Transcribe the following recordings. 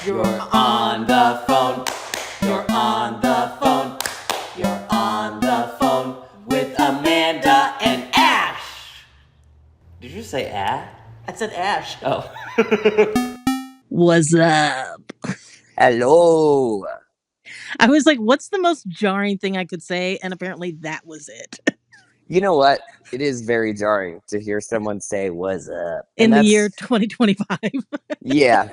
You're on the phone. You're on the phone. You're on the phone with Amanda and Ash. Did you say Ash? I said Ash. Oh. What's up? Hello. I was like, what's the most jarring thing I could say? And apparently that was it. You know what? It is very jarring to hear someone say "What's up" in the year 2025. Yeah,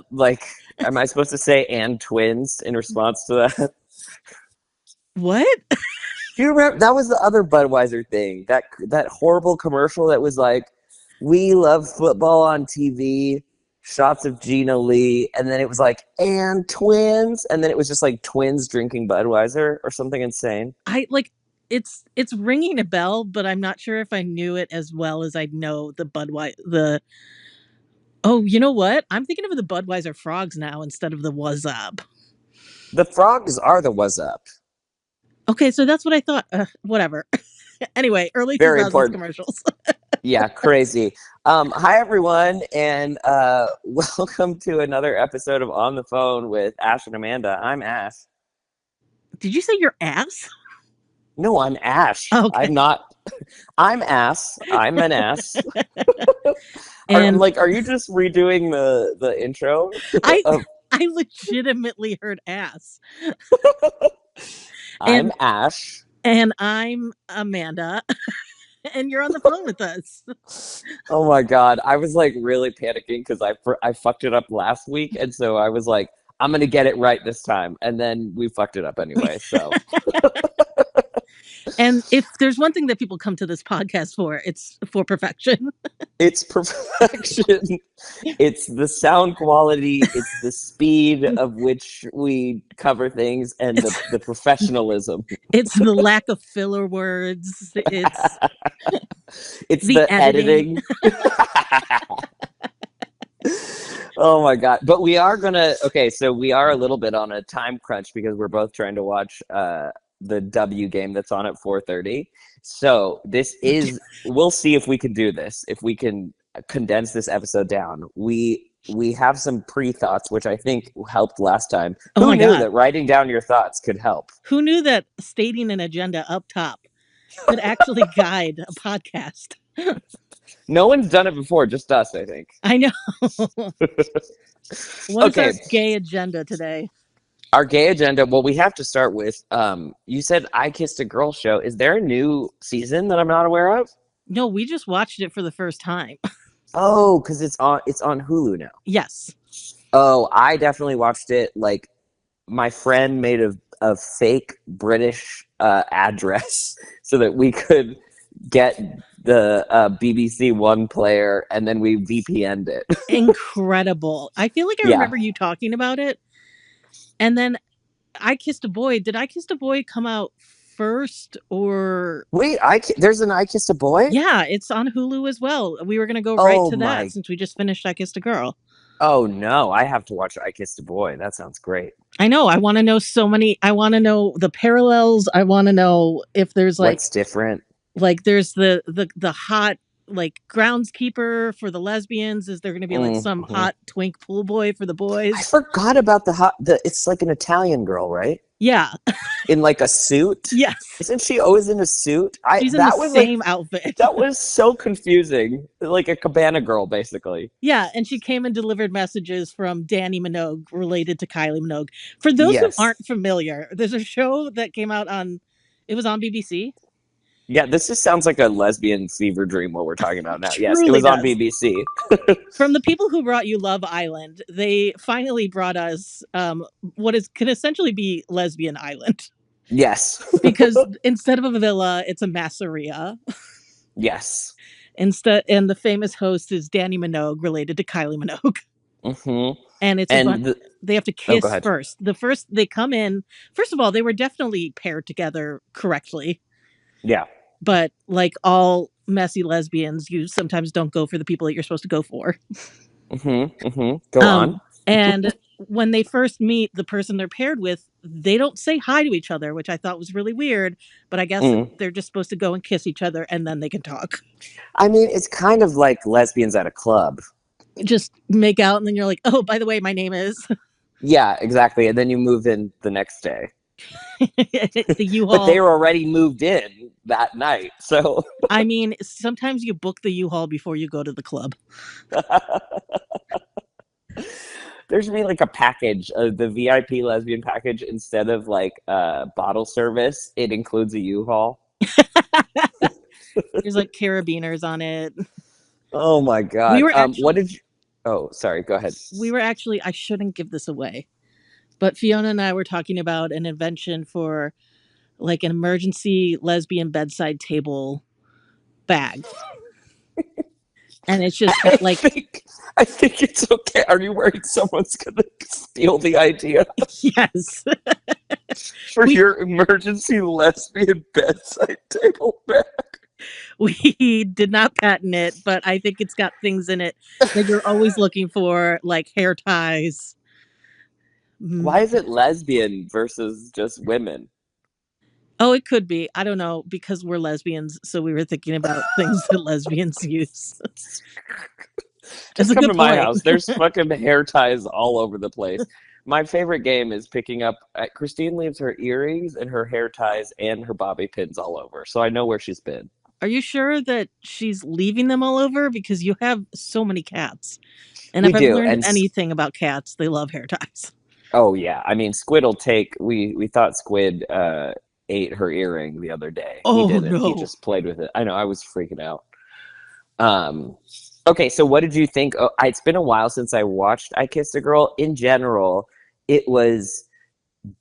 like, am I supposed to say "and twins" in response to that? What? Do you remember that was the other Budweiser thing? That horrible commercial that was like, "We love football on TV." Shots of Gina Lee, and then it was like "and twins," and then it was just like twins drinking Budweiser or something insane. It's ringing a bell, but I'm not sure if I knew it as well as I know the Budweiser. Oh, you know what? I'm thinking of the Budweiser frogs now instead of the "Was Up." The frogs are the "Was Up." Okay, so that's what I thought. Whatever. Anyway, early Very 2000s important. commercials. Yeah, crazy. Hi, everyone, and welcome to another episode of On the Phone with Ash and Amanda. I'm Ash. Did you say your ass? No, I'm Ash. Okay. I'm not. I'm ass. I'm an ass. And are you just redoing the intro? I legitimately heard ass. I'm Ash. And I'm Amanda. And you're on the phone with us. Oh my God. I was like really panicking because I fucked it up last week. And so I was like, I'm going to get it right this time. And then we fucked it up anyway. So. And if there's one thing that people come to this podcast for, it's for perfection. It's perfection. It's the sound quality. It's the speed of which we cover things and the professionsionalism. It's the lack of filler words. It's the editing. Oh my God. But we are so we are a little bit on a time crunch because we're both trying to watch the W game that's on at 4:30. So we'll see if we can do this, if we can condense this episode down. We have some pre-thoughts, which I think helped last time. Who knew that writing down your thoughts could help? Who knew that stating an agenda up top could actually guide a podcast? No one's done it before, just us, I think. I know. What is our gay agenda today? Our gay agenda, well, we have to start with, you said I Kissed a Girl show. Is there a new season that I'm not aware of? No, we just watched it for the first time. Oh, because it's on Hulu now. Yes. Oh, I definitely watched it. Like, my friend made a fake British address so that we could get the BBC One player, and then we VPN'd it. Incredible. I feel like I remember you talking about it. And then I Kissed a Boy. Did I Kissed a Boy come out first or... Wait, there's an I Kissed a Boy? Yeah, it's on Hulu as well. We were going to go right to that since we just finished I Kissed a Girl. Oh, no. I have to watch I Kissed a Boy. That sounds great. I know. I want to know I want to know the parallels. I want to know if there's like... What's different? Like there's the hot like groundskeeper for the lesbians. Is there going to be like some hot twink pool boy for the boys? I forgot about it's like an Italian girl, right? Yeah. In like a suit? Yes. Isn't she always in a suit? She's in the same outfit. That was so confusing. Like a cabana girl, basically. Yeah, and she came and delivered messages from Danny Minogue related to Kylie Minogue. For those who aren't familiar, there's a show that came out it was on BBC. Yeah, this just sounds like a lesbian fever dream what we're talking about now. Yes, it was on BBC. From the people who brought you Love Island, they finally brought us could essentially be Lesbian Island. Yes. Because instead of a villa, it's a masseria. Yes. And the famous host is Danny Minogue, related to Kylie Minogue. Mm-hmm. And they have to kiss first. They come in. First of all, they were definitely paired together correctly. Yeah. But like all messy lesbians, you sometimes don't go for the people that you're supposed to go for. Mm-hmm. Mm-hmm. Go on. And when they first meet the person they're paired with, they don't say hi to each other, which I thought was really weird. But I guess they're just supposed to go and kiss each other and then they can talk. I mean, it's kind of like lesbians at a club. just make out, and then you're like, oh, by the way, my name is Yeah, exactly. And then you move in the next day. the But they U-Haul. were already moved in that night. So I mean, sometimes you book the U-Haul before you go to the club. there should be like a package, the VIP lesbian package, instead of like bottle service, it includes a U-Haul. There's like carabiners on it. Oh my We God. were What actually, did you? Oh, sorry. Go ahead. I shouldn't give this away, but Fiona and I were talking about an invention for like an emergency lesbian bedside table bag. And it's just I got like, think I think it's okay. Are you worried someone's gonna steal the idea yes, for we your emergency lesbian bedside table bag? we did not patent it, but I think it's got things in it that you're always looking for, like hair ties. Why Mm. is it lesbian versus just women? Oh, it could be. I don't know, because we're lesbians, so we were thinking about things that lesbians use. That's Just a come good to my point. house. There's fucking hair ties all over the place. My favorite game is picking up. Christine leaves her earrings and her hair ties and her bobby pins all over, so I know where she's been. Are you sure that she's leaving them all over? Because you have so many cats. And We if I've do, learned and anything about cats, they love hair ties. oh yeah, I mean Squid will take. We thought Squid ate her earring the other day. He Oh didn't. He no. just played with it. I know. I was freaking out. Um, okay, so what did you think? Oh, it's been a while since I watched I Kissed a Girl. In general, it was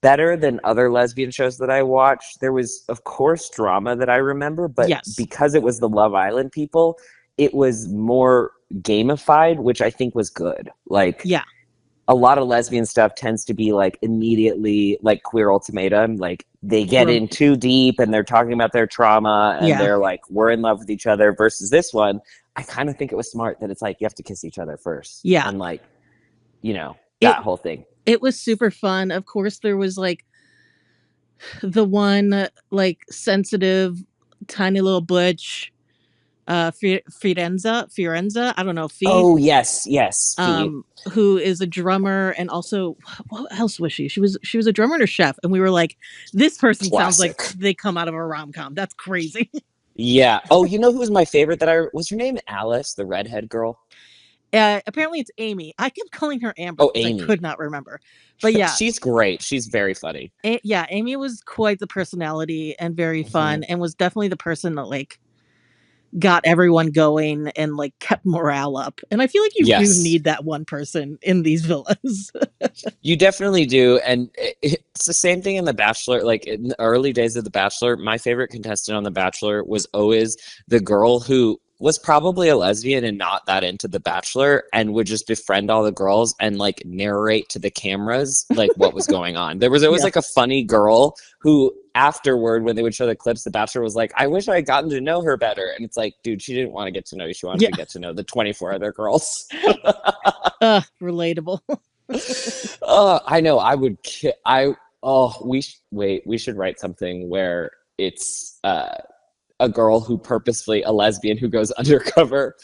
better than other lesbian shows that I watched. There was, of course, drama that I remember, but Yes. because it was the Love Island people, it was more gamified, which I think was good. Like Yeah. a lot of lesbian stuff tends to be like immediately like Queer Ultimatum, like they get Right. in too deep and they're talking about their trauma and Yeah. they're like we're in love with each other versus this one. I kind of think it was smart that it's like you have to kiss each other first Yeah. and like, you know, It that whole thing. it was super fun. Of course there was like the one like sensitive tiny little butch Fiorenza, I don't know, Fee, Oh yes, yes, Fee. who is a drummer, and also what else was she? She was a drummer and a chef, and we were like, this person sounds like Classic. they come out of a rom-com. That's crazy. Yeah. Oh, you know who was my favorite that I was her name Alice, the redhead girl? Apparently it's Amy. I kept calling her Amber Oh, because I Amy. could not remember. But yeah, She's great. She's very funny. yeah, Amy was quite the personality and very Hmm. fun, and was definitely the person that like got everyone going and like kept morale up. And I feel like you do Yes. need that one person in these villas. You definitely do, and it's the same thing in The Bachelor. Like in the early days of The Bachelor, my favorite contestant on The Bachelor was always the girl who was probably a lesbian and not that into The Bachelor, and would just befriend all the girls and like narrate to the cameras like what was going on. There was always Yeah. like a funny girl who afterward, when they would show the clips, The Bachelor was like, I wish I had gotten to know her better. And it's like, dude, she didn't want to get to know you. She wanted Yeah. to get to know the 24 other girls. Relatable. I know. I would. I. Oh, wait. We should write something where it's a girl who purposefully a lesbian who goes undercover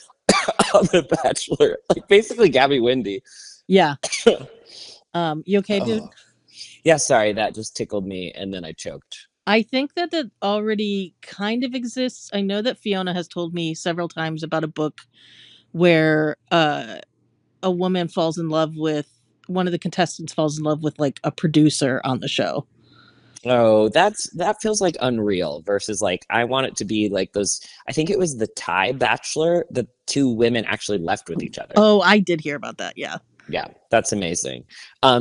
on The Bachelor, like basically Gabby Windy. Yeah. You okay, dude? Oh, yeah. Sorry, that just tickled me, and then I choked. I think that that already kind of exists. I know that Fiona has told me several times about a book where a woman falls in love with one of the contestants falls in love with like a producer on the show. Oh, that feels like unreal versus like I want it to be like those. I think it was the Thai Bachelor. The two women actually left with each other. Oh, I did hear about that. Yeah. Yeah, that's amazing.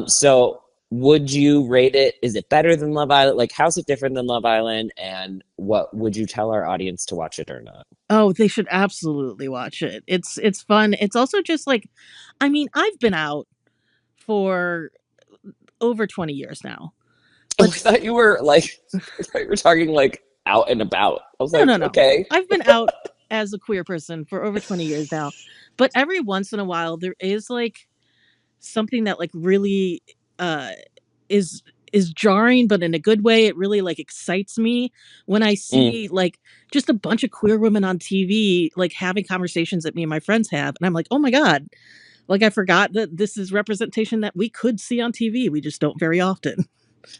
So would you rate it? Is it better than Love Island? Like, how's it different than Love Island? And what would you tell our audience to watch it or not? Oh, they should absolutely watch it. It's fun. It's also just like, I mean, I've been out for over 20 years now. Oh, I But thought you were like, I thought you were talking like out and about. I was no, no, like, no. okay. I've been out as a queer person for over 20 years now. But every once in a while there is like something that like really uh is is jarring, but in a good way. It really like excites me when I Mm, see like just a bunch of queer women on TV like having conversations that me and my friends have, and I'm like, oh my god, Like, I forgot that this is representation that we could see on TV. We just don't very often.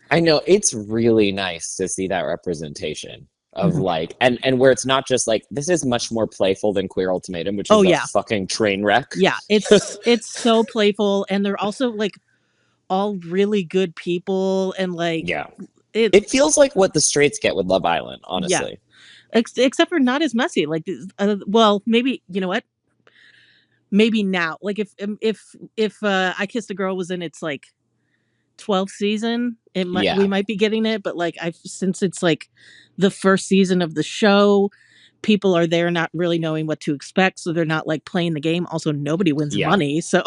I know it's really nice to see that representation of Mhm. like, and where it's not just like, this is much more playful than Queer Ultimatum, which Oh is a yeah, fucking train wreck. yeah. It's so playful, and they're also like all really good people, and like Yeah. it. It feels like what the straights get with Love Island, Yeah, honestly. except for not as messy. Like, well, maybe you know what? Maybe now, like if I Kissed a Girl was in its like 12th season, it might we Yeah. might be getting it. But like I've since it's like the first season of the show, people are there not really knowing what to expect, so they're not like playing the game. Also, nobody wins Yeah. money, so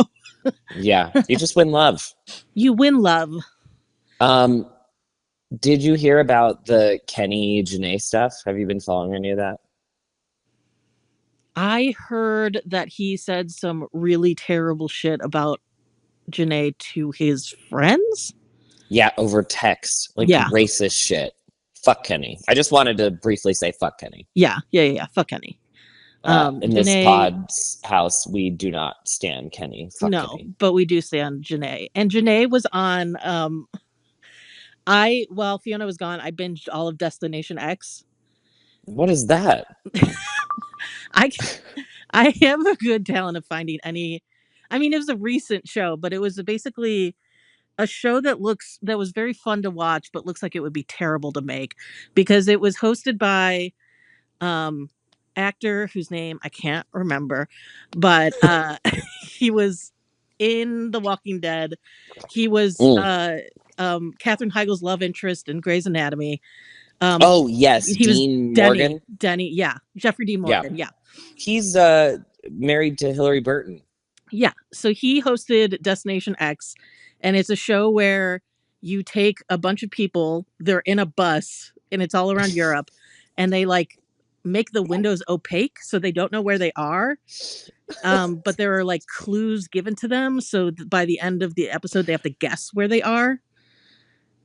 Yeah. You just win love. you win love. Um, did you hear about the Kenny Janae stuff? Have you been following any of that? I heard that he said some really terrible shit about Janae to his friends. Yeah, over text. Like Yeah, racist shit. Fuck Kenny. I just wanted to briefly say fuck Kenny. yeah. Fuck Kenny. In this Janae, pod's house, we do not stand Kenny. Fuck no, Kenny. but we do stand Janae. And Janae was on while Fiona was gone, I binged all of Destination X. What is that? I I have a good talent of finding any. I mean, it was a recent show, but it was basically a show that was very fun to watch, but looks like it would be terrible to make because it was hosted by um actor whose name I can't remember, but he was in The Walking Dead. He was Mm. Katherine Heigl's love interest in Grey's Anatomy. Um, Oh, yes. he was Dean Morgan. Denny, yeah, Jeffrey D. Yeah. Morgan, yeah, He's married to Hillary Burton. yeah. So he hosted Destination X, and it's a show where you take a bunch of people, they're in a bus, and it's all around Europe, and they like make the windows opaque so they don't know where they are. But there are like clues given to them, so by the end of the episode, they have to guess where they are.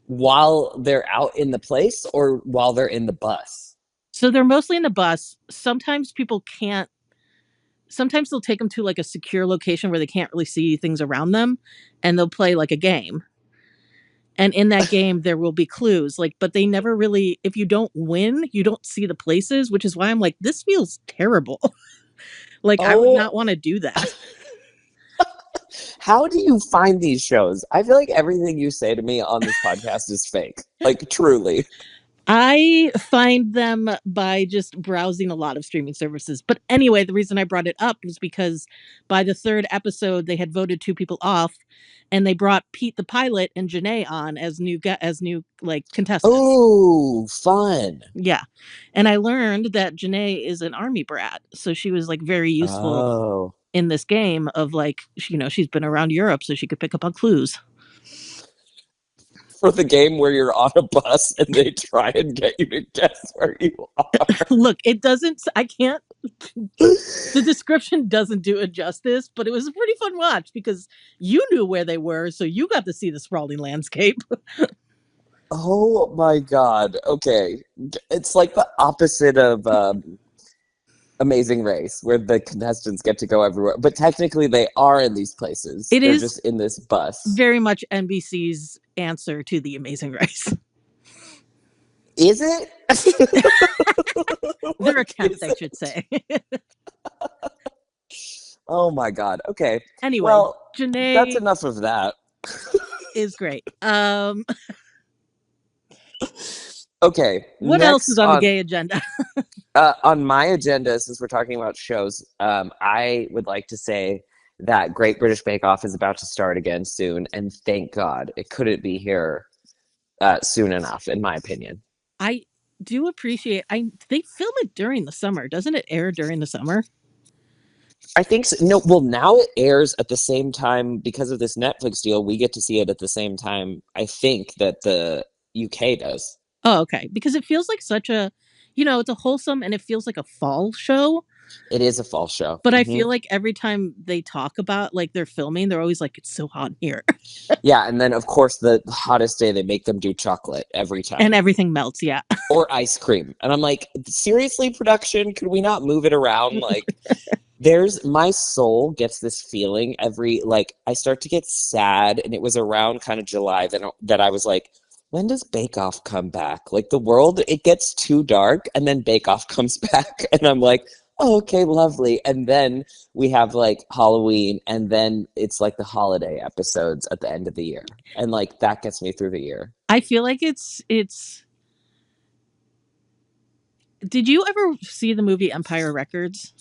While they're out in the place or while they're in the bus? So they're mostly in the bus. Sometimes people can't. Sometimes they'll take them to like a secure location where they can't really see things around them, and they'll play like a game. And in that game, there will be clues. Like, but they never really. If you don't win, you don't see the places, which is why I'm like, this feels terrible. Like, I would Oh, not want to do that. how do you find these shows? I feel like everything you say to me on this podcast is fake. Like, truly. I find them by just browsing a lot of streaming services. But anyway, the reason I brought it up was because by the third episode, they had voted two people off, and they brought Pete the pilot and Janae on as new like contestants. Oh, fun. Yeah, and I learned that Janae is an army brat, so she was like very useful Oh. in this game of like she's been around Europe, so she could pick up on clues. For the game where you're on a bus and they try and get you to guess where you are. Look, it doesn't. I can't. The description doesn't do it justice, but it was a pretty fun watch because you knew where they were, so you got to see the sprawling landscape. Oh my God. Okay. It's like the opposite of Amazing Race, where the contestants get to go everywhere. But technically, they are in these places. It They're is just in this bus. very much NBC's answer to The Amazing Race. Is it? Their Like, attempt, is I it? should say. Oh my God. Okay. Anyway, Well, that's Janae enough of that. is great. Okay. What else is Next on the gay agenda? on my agenda, since we're talking about shows, I would like to say that Great British Bake Off is about to start again soon, and thank God it couldn't be here soon enough, in my opinion. I do appreciate. They film it during the summer, doesn't it? Air during the summer. I think so. No, well, now it airs at the same time because of this Netflix deal. We get to see it at the same time, I think, that the UK does. Oh, okay. Because it feels like such a, it's a wholesome and it feels like a fall show. It is a fall show. But I feel like every time they talk about like they're filming, they're always like, it's so hot in here. Yeah, and then of course the hottest day they make them do chocolate every time. And everything melts, yeah. Or ice cream. And I'm like, seriously, production, could we not move it around? Like, There's my soul gets this feeling every like I start to get sad, and it was around kind of July that I was like, when does Bake Off come back? Like the world, it gets too dark, and then Bake Off comes back, and I'm like, oh, okay, lovely. And then we have like Halloween, and then it's like the holiday episodes at the end of the year, and like that gets me through the year. I feel like it's. Did you ever see the movie Empire Records?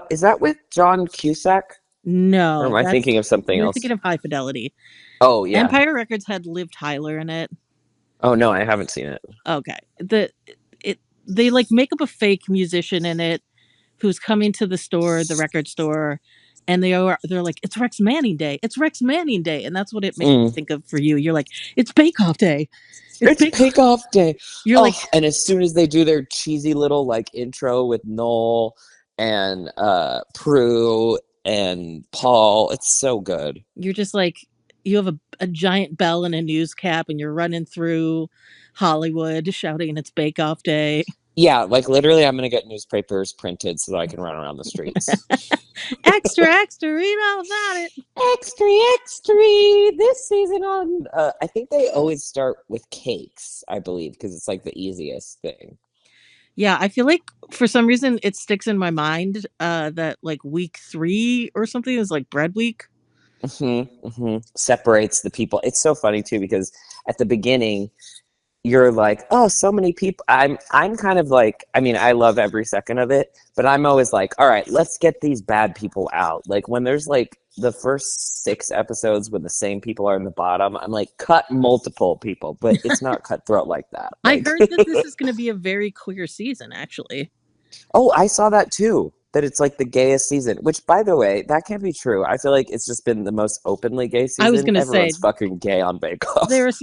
Is that with John Cusack, or No, am I thinking that's of something you're else? thinking of High Fidelity. Oh yeah. Empire Records had Liv Tyler in it. Oh no, I haven't seen it. Okay, it they like make up a fake musician in it who's coming to the store, the record store, and they're like, it's Rex Manning Day, it's Rex Manning Day, and that's what it makes me Mm. think of for you. You're like, it's Bake Off Day, it's It's Bake Off. Bake Off Day. You're like, Oh, and as soon as they do their cheesy little like intro with Noel and Prue and Paul, it's so good. you're just like, you have a giant bell and a news cap, and you're running through Hollywood shouting, it's Bake Off Day. Yeah, like literally, I'm gonna get newspapers printed so that I can run around the streets. Extra, extra, read all about it. Extra, extra! This season on, I think they always start with cakes, I believe, because it's like the easiest thing. Yeah, I feel like for some reason it sticks in my mind that like week 3 or something is like bread week. Separates the people. It's so funny too because at the beginning you're like, oh, so many people. I'm kind of like, I mean, I love every second of it, but I'm always like, all right, let's get these bad people out. Like when there's like the first 6 episodes when the same people are in the bottom, I'm like, cut multiple people, but it's not cutthroat like that. I Like, heard that this is going to be a very queer season, actually. oh, I saw that too. That it's like the gayest season, which by the way, that can't be true. I feel like it's just been the most openly gay I was season. going to say Everyone's fucking gay on Bake Off. there's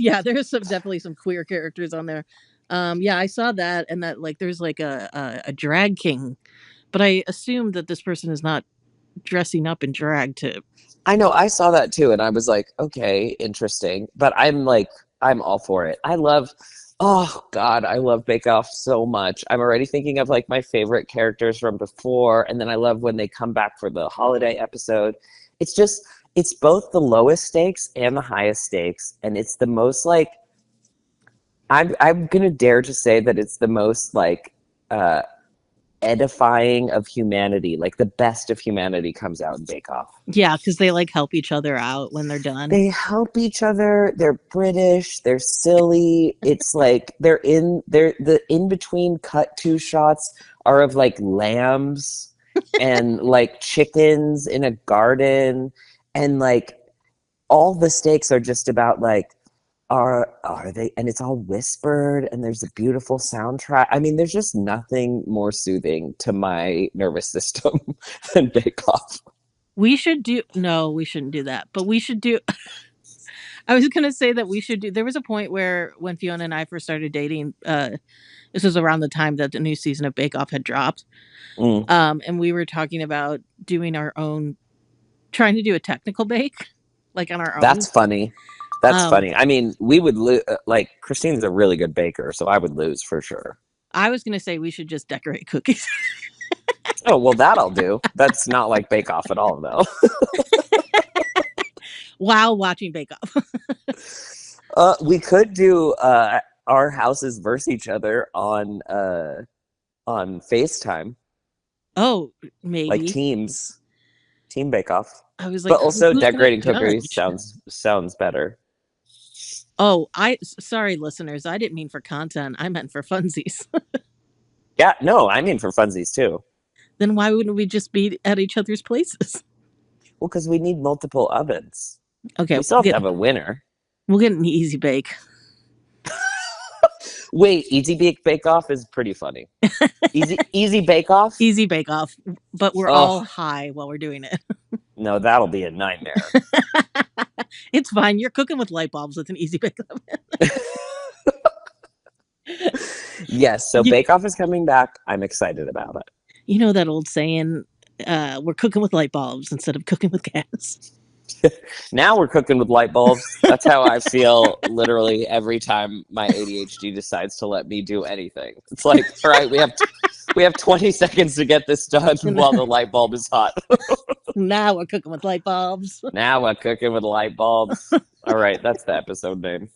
some definitely some queer characters on there. Yeah, I saw that, and that like there's like a drag king, but I assume that this person is not dressing up in drag to. I know, I saw that too, and I was like, okay, interesting. But I'm like, I'm all for it. I love, oh God, I love Bake Off so much. I'm already thinking of like my favorite characters from before, and then I love when they come back for the holiday episode. It's just, it's both the lowest stakes and the highest stakes, and it's the most like, I'm gonna dare to say that it's the most like, edifying of humanity. Like the best of humanity comes out in Bake Off. Yeah, because they like help each other out when they're done. They help each other. They're British. They're silly. It's like they're the in between cut to shots are of like lambs and like chickens in a garden, and like all the stakes are just about like are they, and it's all whispered, and there's a beautiful soundtrack. I mean, there's just nothing more soothing to my nervous system than Bake Off. We should do no, we shouldn't do that, but we should do. I was gonna say that we should do. There was a point where when Fiona and I first started dating, this was around the time that the new season of Bake Off had dropped, Mm. and we were talking about doing our own, trying to do a technical bake, like on our own. That's funny. That's Um, funny. I mean, we would lose. Like Christine's a really good baker, so I would lose for sure. I was gonna say we should just decorate cookies. Oh well, that I'll do. That's not like Bake Off at all, though. While watching Bake Off. We could do our houses versus each other on FaceTime, Oh, like maybe. team Bake Off. I was like, But also who's gonna decorating cookies judge? sounds better. Oh, sorry, listeners. I didn't mean for content. I meant for funsies. Yeah, no, I mean for funsies too. Then why wouldn't we just be at each other's places? Well, because we need multiple ovens. Okay, We still have to have a winner. we'll get an easy bake. Wait, Bake Off is pretty funny. Easy Bake Off? Easy Bake Off, but we're all Oh, high while we're doing it. no, that'll be a nightmare. It's fine. You're cooking with light bulbs with an easy bake oven. Yes, so You, Bake Off is coming back. I'm excited about it. you know that old saying, we're cooking with light bulbs instead of cooking with gas. Now we're cooking with light bulbs. That's how I feel literally every time my ADHD decides to let me do anything. It's like, all right, we have 20 seconds to get this done while the light bulb is hot. Now we're cooking with light bulbs. Now we're cooking with light bulbs. All right, that's the episode name.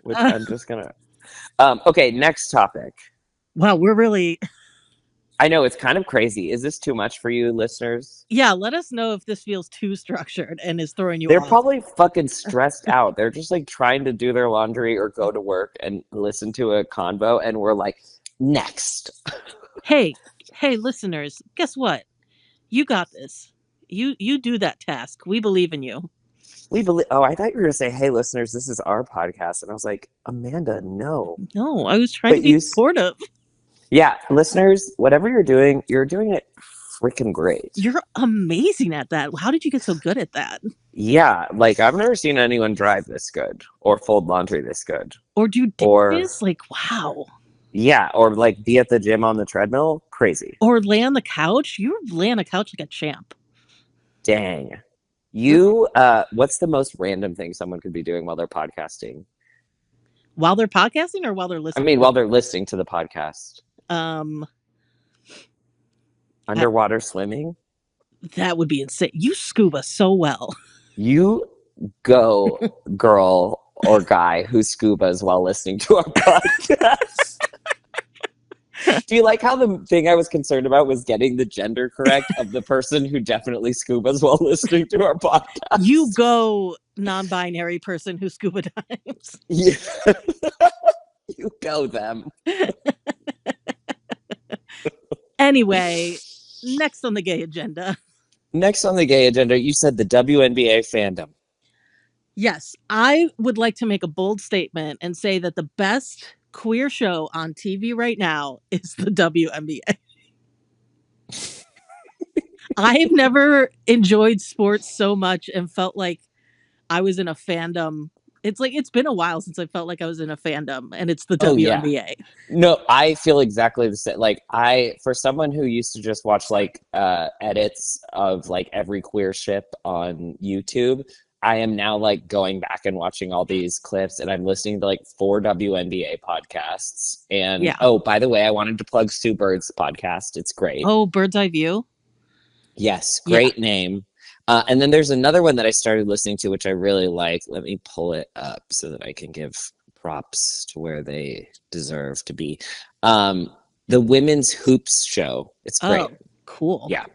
Which I'm just gonna. Okay, next topic. Wow, we're really. I know it's kind of crazy. Is this too much for you, listeners? Yeah, let us know if this feels too structured and is throwing you They're off. probably fucking stressed out. They're just like trying to do their laundry or go to work and listen to a convo, and we're like, next. Hey, listeners, guess what? You got this. You do that task. We believe in you. We believe. Oh, I thought you were gonna say, "Hey, listeners, this is our podcast," and I was like, Amanda, no. No, I was trying to be supportive. Yeah, listeners, whatever you're doing it freaking great. You're amazing at that. How did you get so good at that? Yeah, like I've never seen anyone drive this good or fold laundry this good. Or do dishes? Like, wow. Yeah, or like be at the gym on the treadmill. Crazy. Or lay on the couch. You lay on the couch like a champ. Dang. You, what's the most random thing someone could be doing while they're podcasting? While they're podcasting or while they're listening? I mean, while they're listening to the podcast. Underwater swimming? That would be insane. You scuba so well. You go, girl or guy who scubas while listening to our podcast. Do you like how the thing I was concerned about was getting the gender correct of the person who definitely scubas while listening to our podcast? You go, non-binary person who scuba dives. Yeah. You go them. Anyway, next on the gay agenda. Next on the gay agenda, you said the WNBA fandom. Yes, I would like to make a bold statement and say that the best queer show on TV right now is the WNBA. I've never enjoyed sports so much and felt like I was in a fandom. It's like it's been a while since I felt like I was in a fandom, and it's the WNBA. Yeah. No, I feel exactly the same. Like for someone who used to just watch like edits of like every queer ship on YouTube, I am now like going back and watching all these clips, and I'm listening to like 4 WNBA podcasts. And oh, by the way, I wanted to plug Sue Bird's podcast. It's great. Oh, Bird's Eye View? Yes, great name. And then there's another one that I started listening to, which I really like. Let me pull it up so that I can give props to where they deserve to be. The Women's Hoops Show. It's great. Oh, cool. Yeah,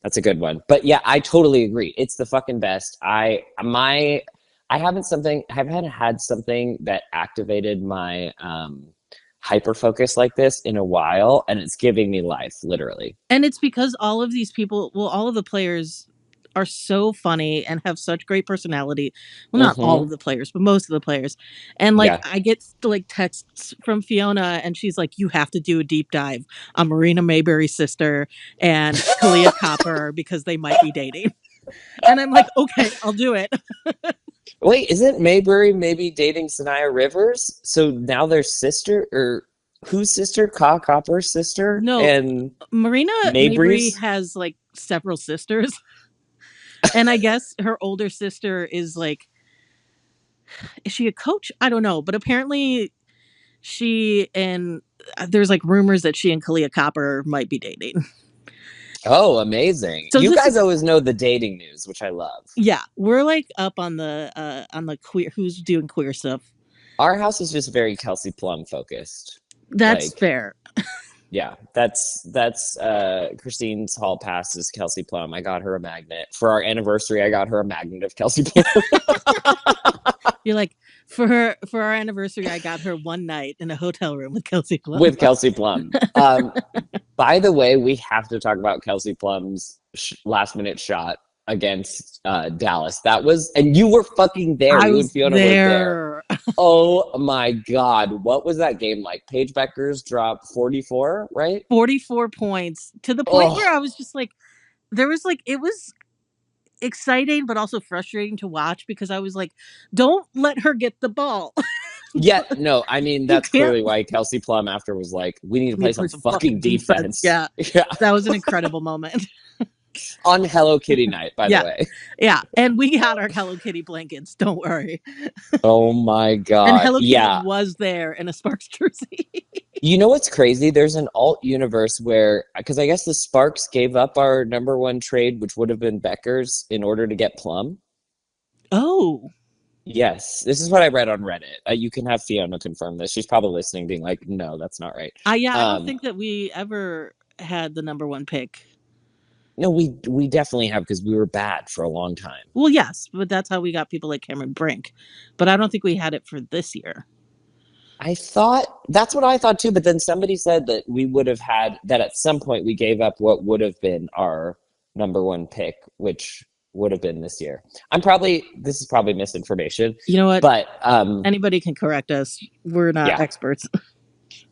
that's a good one. But yeah, I totally agree. It's the fucking best. I haven't had something that activated my hyper focus like this in a while, and it's giving me life, literally. And it's because all of these people, all of the players are so funny and have such great personality. Well, not all of the players, but most of the players. And like I get like texts from Fiona, and she's like, "You have to do a deep dive on Marina Mayberry's sister and Kalia Copper because they might be dating." And I'm like, "Okay, I'll do it." Wait, isn't Mayberry maybe dating Sanaya Rivers? So now they're sister, or whose sister? Copper's sister? No, and Marina Mayberry has like several sisters. And I guess her older sister is like, is she a coach? I don't know. But apparently there's like rumors that she and Kalia Copper might be dating. Oh, amazing. So you guys always know the dating news, which I love. Yeah. We're like up on the queer, who's doing queer stuff. Our house is just very Kelsey Plum focused. That's fair. Yeah, that's Christine's hall pass is Kelsey Plum. I got her a magnet. For our anniversary, I got her a magnet of Kelsey Plum. You're like, for our anniversary, I got her one night in a hotel room with Kelsey Plum. With Kelsey Plum. By the way, we have to talk about Kelsey Plum's last minute shot against Dallas. That was, and you were fucking there. I you was and Fiona there. Were there. Oh my God. What was that game like? Paige Beckers dropped 44, right? 44 points to the point where I was just like, it was exciting, but also frustrating to watch because I was like, don't let her get the ball. Yeah, no, I mean, You that's can't clearly why Kelsey Plum after was like, we need to need play to play some some fucking fucking defense. defense. Yeah. Yeah. That was an incredible moment. On Hello Kitty night, by the Yeah. way. Yeah. And we had our Hello Kitty blankets. Don't worry. Oh my And God. Hello Kitty Yeah. was there in a Sparks jersey. You know what's crazy? There's an alt universe where, because I guess the Sparks gave up our number one trade, which would have been Becker's, in order to get Plum. Oh. Yes, this is what I read on Reddit. You can have Fiona confirm this. She's probably listening, being like, "No, that's not right." Yeah, I don't Um, think that we ever had the number one pick. no, we definitely have because we were bad for a long time. Well, yes, but that's how we got people like Cameron Brink. But I don't think we had it for this year. I thought that's what I thought too, but then somebody said that we would have had that at some point we gave up what would have been our number one pick, which would have been this year. This is probably misinformation, You know what? but Anybody can correct us. We're not yeah, experts.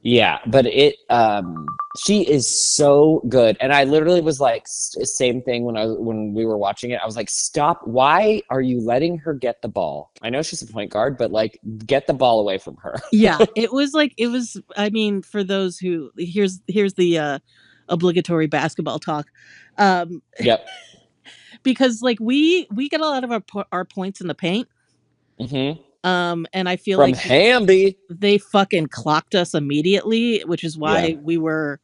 yeah, but she is so good, and I literally was like same thing when we were watching it. I was like, stop! Why are you letting her get the ball? I know she's a point guard, but like, get the ball away from her. Yeah, it was. I mean, for those who here's the obligatory basketball talk, Yep. because like we get a lot of our points in the paint. Mm-hmm. And I feel From like Hamby. they fucking clocked us immediately, which is Yeah. why we were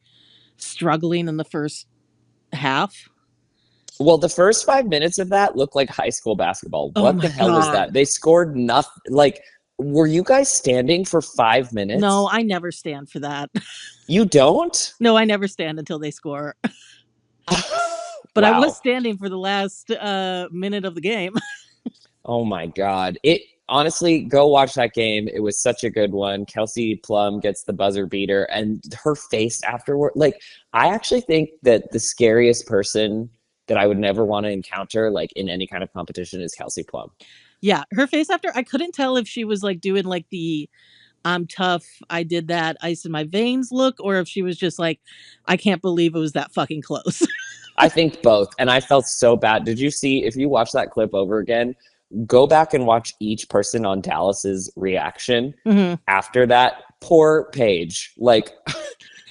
struggling in the first half. Well, the first 5 minutes of that looked like high school basketball. Oh What my the hell was god. that? They scored nothing. Like, were you guys standing for 5 minutes? No, I never stand for that. You don't? No, I never stand until they score. But I was Wow. standing for the last minute of the game. Oh my God. It honestly, go watch that game. It was such a good one. Kelsey Plum gets the buzzer beater and her face afterward. Like, I actually think that the scariest person that I would never want to encounter, like in any kind of competition, is Kelsey Plum. Yeah, her face after, I couldn't tell if she was like doing like the I'm tough, I did that, ice in my veins look, or if she was just like, I can't believe it was that fucking close. I think both. And I felt so bad. Did you see, if you watch that clip over again, go back and watch each person on Dallas's reaction Mm-hmm. after that? Poor Paige. Like,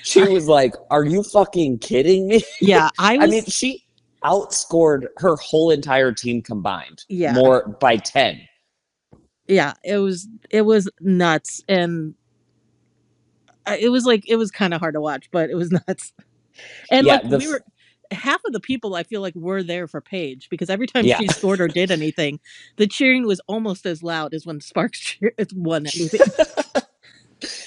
she was like, are you fucking kidding me? Yeah, I mean, she outscored her whole entire team combined Yeah. more by 10. Yeah, it was nuts, and it was kind of hard to watch, but it was nuts. And Yeah, like we were half of the people I feel like were there for Paige because every time yeah. she scored or did anything, the cheering was almost as loud as when Sparks won anything.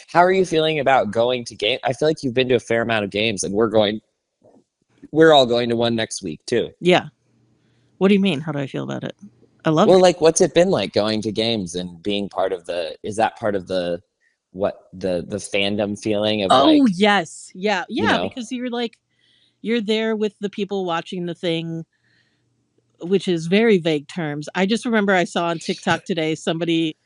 How are you feeling about going to game? I feel like you've been to a fair amount of games, and we're all going to one next week too. Yeah. What do you mean? How do I feel about it? I love Well, it. like, what's it been like going to games and being part of is that part of the fandom feeling of Oh like, yes. Yeah. you Yeah. know, Because you're there with the people watching the thing, which is very vague terms. I just remember I saw on TikTok today somebody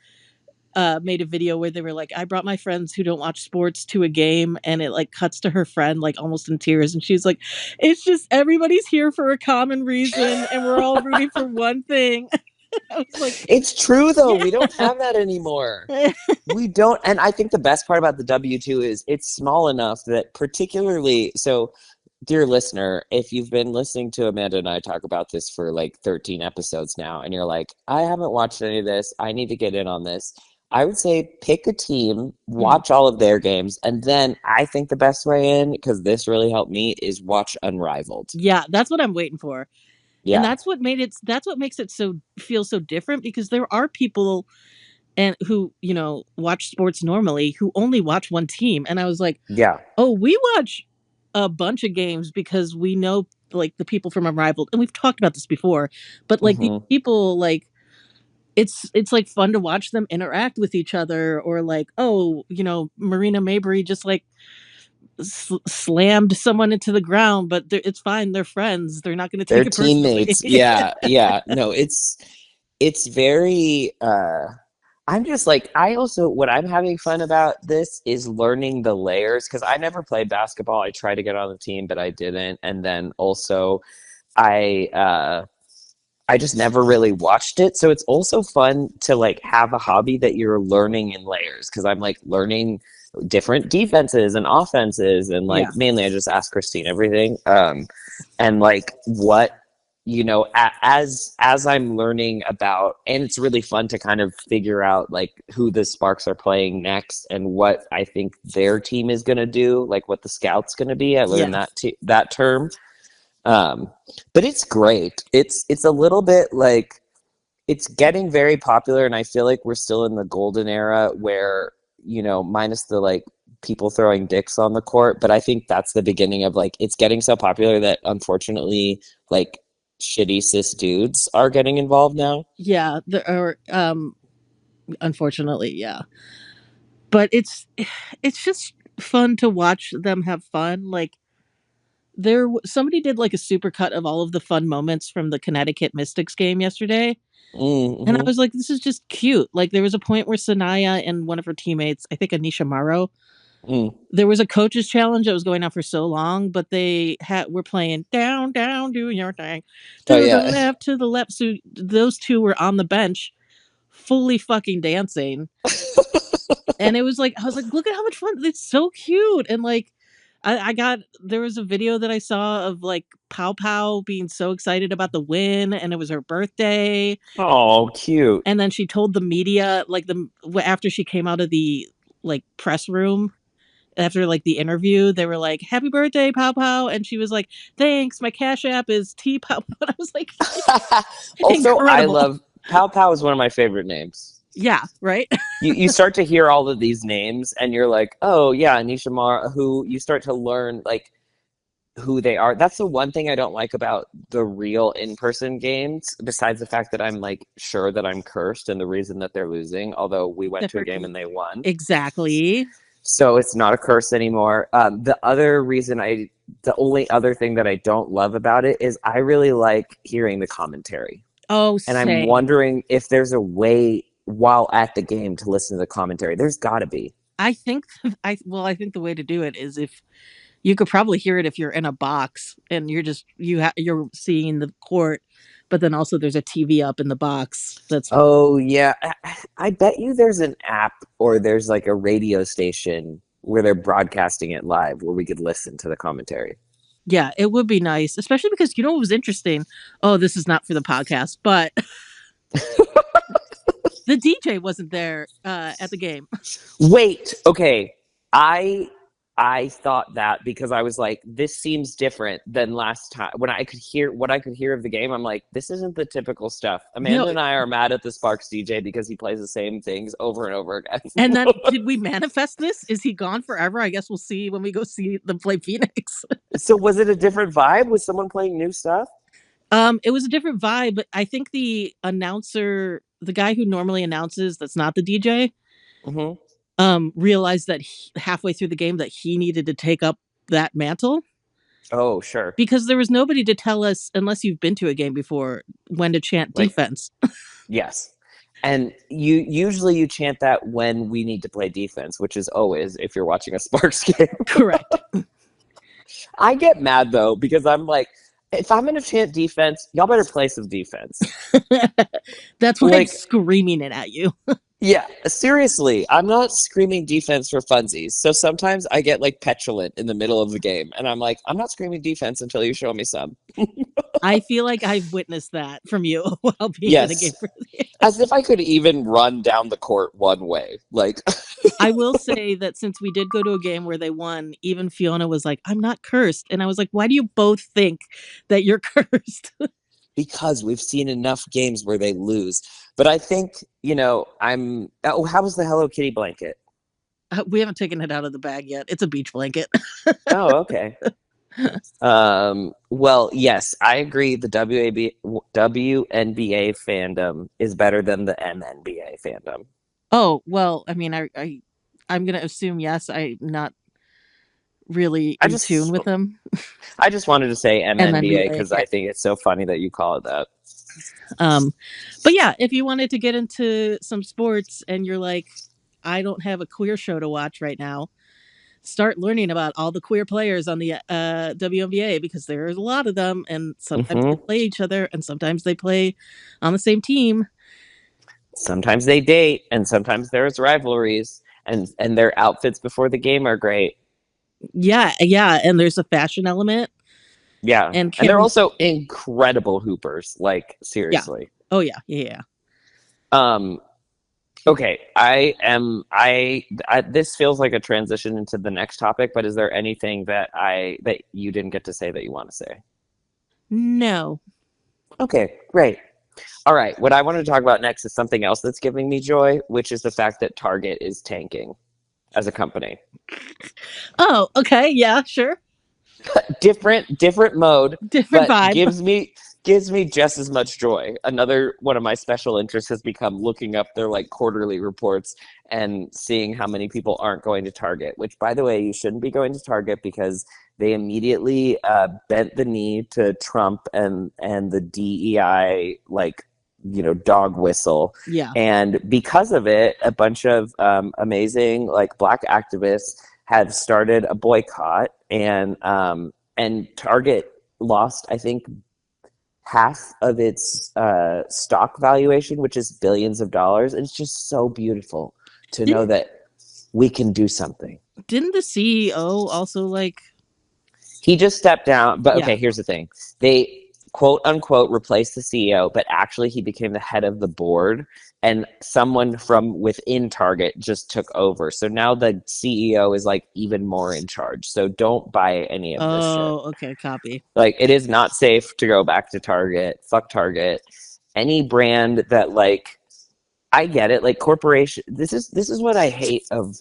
made a video where they were like, I brought my friends who don't watch sports to a game, and it like cuts to her friend like almost in tears, and she's like, it's just everybody's here for a common reason and we're all rooting for one thing. I was like, it's true though. yeah. We don't have that anymore. We don't. And I think the best part about the W2 is it's small enough that particularly, so dear listener, if you've been listening to Amanda and I talk about this for like 13 episodes now, and you're like, I haven't watched any of this, I need to get in on this. I would say pick a team, watch all of their games, and then I think the best way in, because this really helped me, is watch Unrivaled. Yeah, that's what I'm waiting for. And Yeah. that's what makes it so feel so different, because there are people and who, watch sports normally who only watch one team. And I was like, Yeah. oh, we watch a bunch of games because we know like the people from Unrivaled, and we've talked about this before, but like these Mm-hmm. people, like it's like fun to watch them interact with each other, or like, oh, Marina Mabry just like slammed someone into the ground, but it's fine, they're friends, they're not going to They're take it personally. teammates. Yeah. Yeah. No, it's very I'm just like, I also, what I'm having fun about this is learning the layers, because I never played basketball. I tried to get on the team, but I didn't. And then also I I just never really watched it. So it's also fun to like have a hobby that you're learning in layers because I'm like learning different defenses and offenses and like Yeah. mainly I just ask Christine everything. And like what as I'm learning about, and it's really fun to kind of figure out like who the Sparks are playing next and what I think their team is going to do, like what the scout's going to be. I learned Yeah. that term. um but it's great. It's a little bit like it's getting very popular, and I feel like we're still in the golden era where, minus the like people throwing dicks on the court, but I think that's the beginning of like it's getting so popular that unfortunately like shitty cis dudes are getting involved now. Yeah. There are unfortunately, yeah. But it's just fun to watch them have fun. Like somebody did like a supercut of all of the fun moments from the Connecticut Mystics game yesterday. And I Mm-hmm. was like, this is just cute. Like there was a point where Sanaya and one of her teammates, I think Anisha Morrow, Mm. there was a coach's challenge that was going on for so long, but they were playing down, down, do your thing, Oh to the yeah. left, to the left. So those two were on the bench, fully fucking dancing, and it was like I was like, look at how much fun! It's so cute, and like I got there was a video that I saw of like Pow Pow being so excited about the win, and it was her birthday, Oh, cute. and then she told the media like after she came out of the like press room after like the interview, they were like, "Happy birthday, Pow Pow," and she was like, "Thanks, my Cash App is T Pow Pow." And I was like, Also, I incredible. love Pow Pow is one of my favorite names. Yeah, right. You start to hear all of these names and you're like, oh yeah, Anisha Mar, who you start to learn like who they are. That's the one thing I don't like about the real in-person games, besides the fact that I'm like sure that I'm cursed and the reason that they're losing, although we went to a game and they won. Exactly. So it's not a curse anymore. The only other thing that I don't love about it is I really like hearing the commentary. Oh, And I'm same. wondering if there's a way while at the game to listen to the commentary. There's got to be. I think I think the way to do it is if you could probably hear it if you're in a box and you're just you're seeing the court, but then also there's a TV up in the box. That's Oh, yeah. I bet you there's an app or there's like a radio station where they're broadcasting it live where we could listen to the commentary. yeah, it would be nice, especially because you know what was interesting. Oh, this is not for the podcast, but the DJ wasn't there at the game. Wait, okay. I I thought that because I was like, this seems different than last time. When I could hear what I could hear of the game, I'm like, this isn't the typical stuff. No, Amanda and I are mad at the Sparks DJ because he plays the same things over and over again. and then did we manifest this? Is he gone forever? I guess we'll see when we go see them play Phoenix. So was it a different vibe? Was someone playing new stuff? It was a different vibe, but I think the announcer, the guy who normally announces, that's not the DJ, Hmm. realized that halfway through the game that he needed to take up that mantle Oh, sure. because there was nobody to tell us, unless you've been to a game before, when to chant Like, defense. yes. And you chant that when we need to play defense, which is always if you're watching a Sparks game. Correct. I get mad though because I'm like, if I'm gonna chant defense, y'all better play some defense. That's why I'm Like, screaming it at you. yeah, seriously, I'm not screaming defense for funsies. So sometimes I get like petulant in the middle of the game, and I'm like, I'm not screaming defense until you show me some. I feel like I've witnessed that from you while being in a game. Yes, as if I could even run down the court one way. Like, I will say that since we did go to a game where they won, even Fiona was like, I'm not cursed. And I was like, why do you both think that you're cursed? because we've seen enough games where they lose. But I think, I'm. Oh, how was the Hello Kitty blanket? We haven't taken it out of the bag yet. It's a beach blanket. Oh, okay. Well, yes, I agree. The WNBA fandom is better than the MNBA fandom. Oh, well, I mean, I'm going to assume yes. I'm not really I in tune just, with them. I just wanted to say MNBA MNBA, because yeah. I think it's so funny that you call it that. But yeah, if you wanted to get into some sports and you're like, I don't have a queer show to watch right now, start learning about all the queer players on the WNBA, because there's a lot of them, and sometimes they Hmm. play each other, and sometimes they play on the same team. Sometimes they date, and sometimes there's rivalries, and their outfits before the game are great. Yeah, yeah, and there's a fashion element, Yeah, and and they're Kim. also incredible hoopers. Like Yeah. seriously. Oh yeah, yeah, yeah. Um, okay, I this feels like a transition into the next topic, but is there anything that you didn't get to say that you want to say? No. Okay, great. All right, what I want to talk about next is something else that's giving me joy, which is the fact that Target is tanking as a company. Oh, okay, yeah, sure. Different mode, Different but vibe. gives me just as much joy. Another one of my special interests has become looking up their like quarterly reports and seeing how many people aren't going to Target, which by the way, you shouldn't be going to Target because they immediately bent the knee to Trump and the DEI like dog whistle. Yeah. And because of it, a bunch of amazing like black activists have started a boycott, and Target lost, I think, half of its stock valuation, which is billions of dollars. And it's just so beautiful to know Didn't that we can do something. didn't the CEO also like? He just stepped down, but Yeah. okay, here's the thing. They quote unquote replaced the CEO, but actually he became the head of the board and someone from within Target just took over. So now the CEO is like even more in charge. So don't buy any of this shit. Oh, okay, copy. Like it is not safe to go back to Target. Fuck Target. Any brand that like I get it, like corporation this is what I hate of,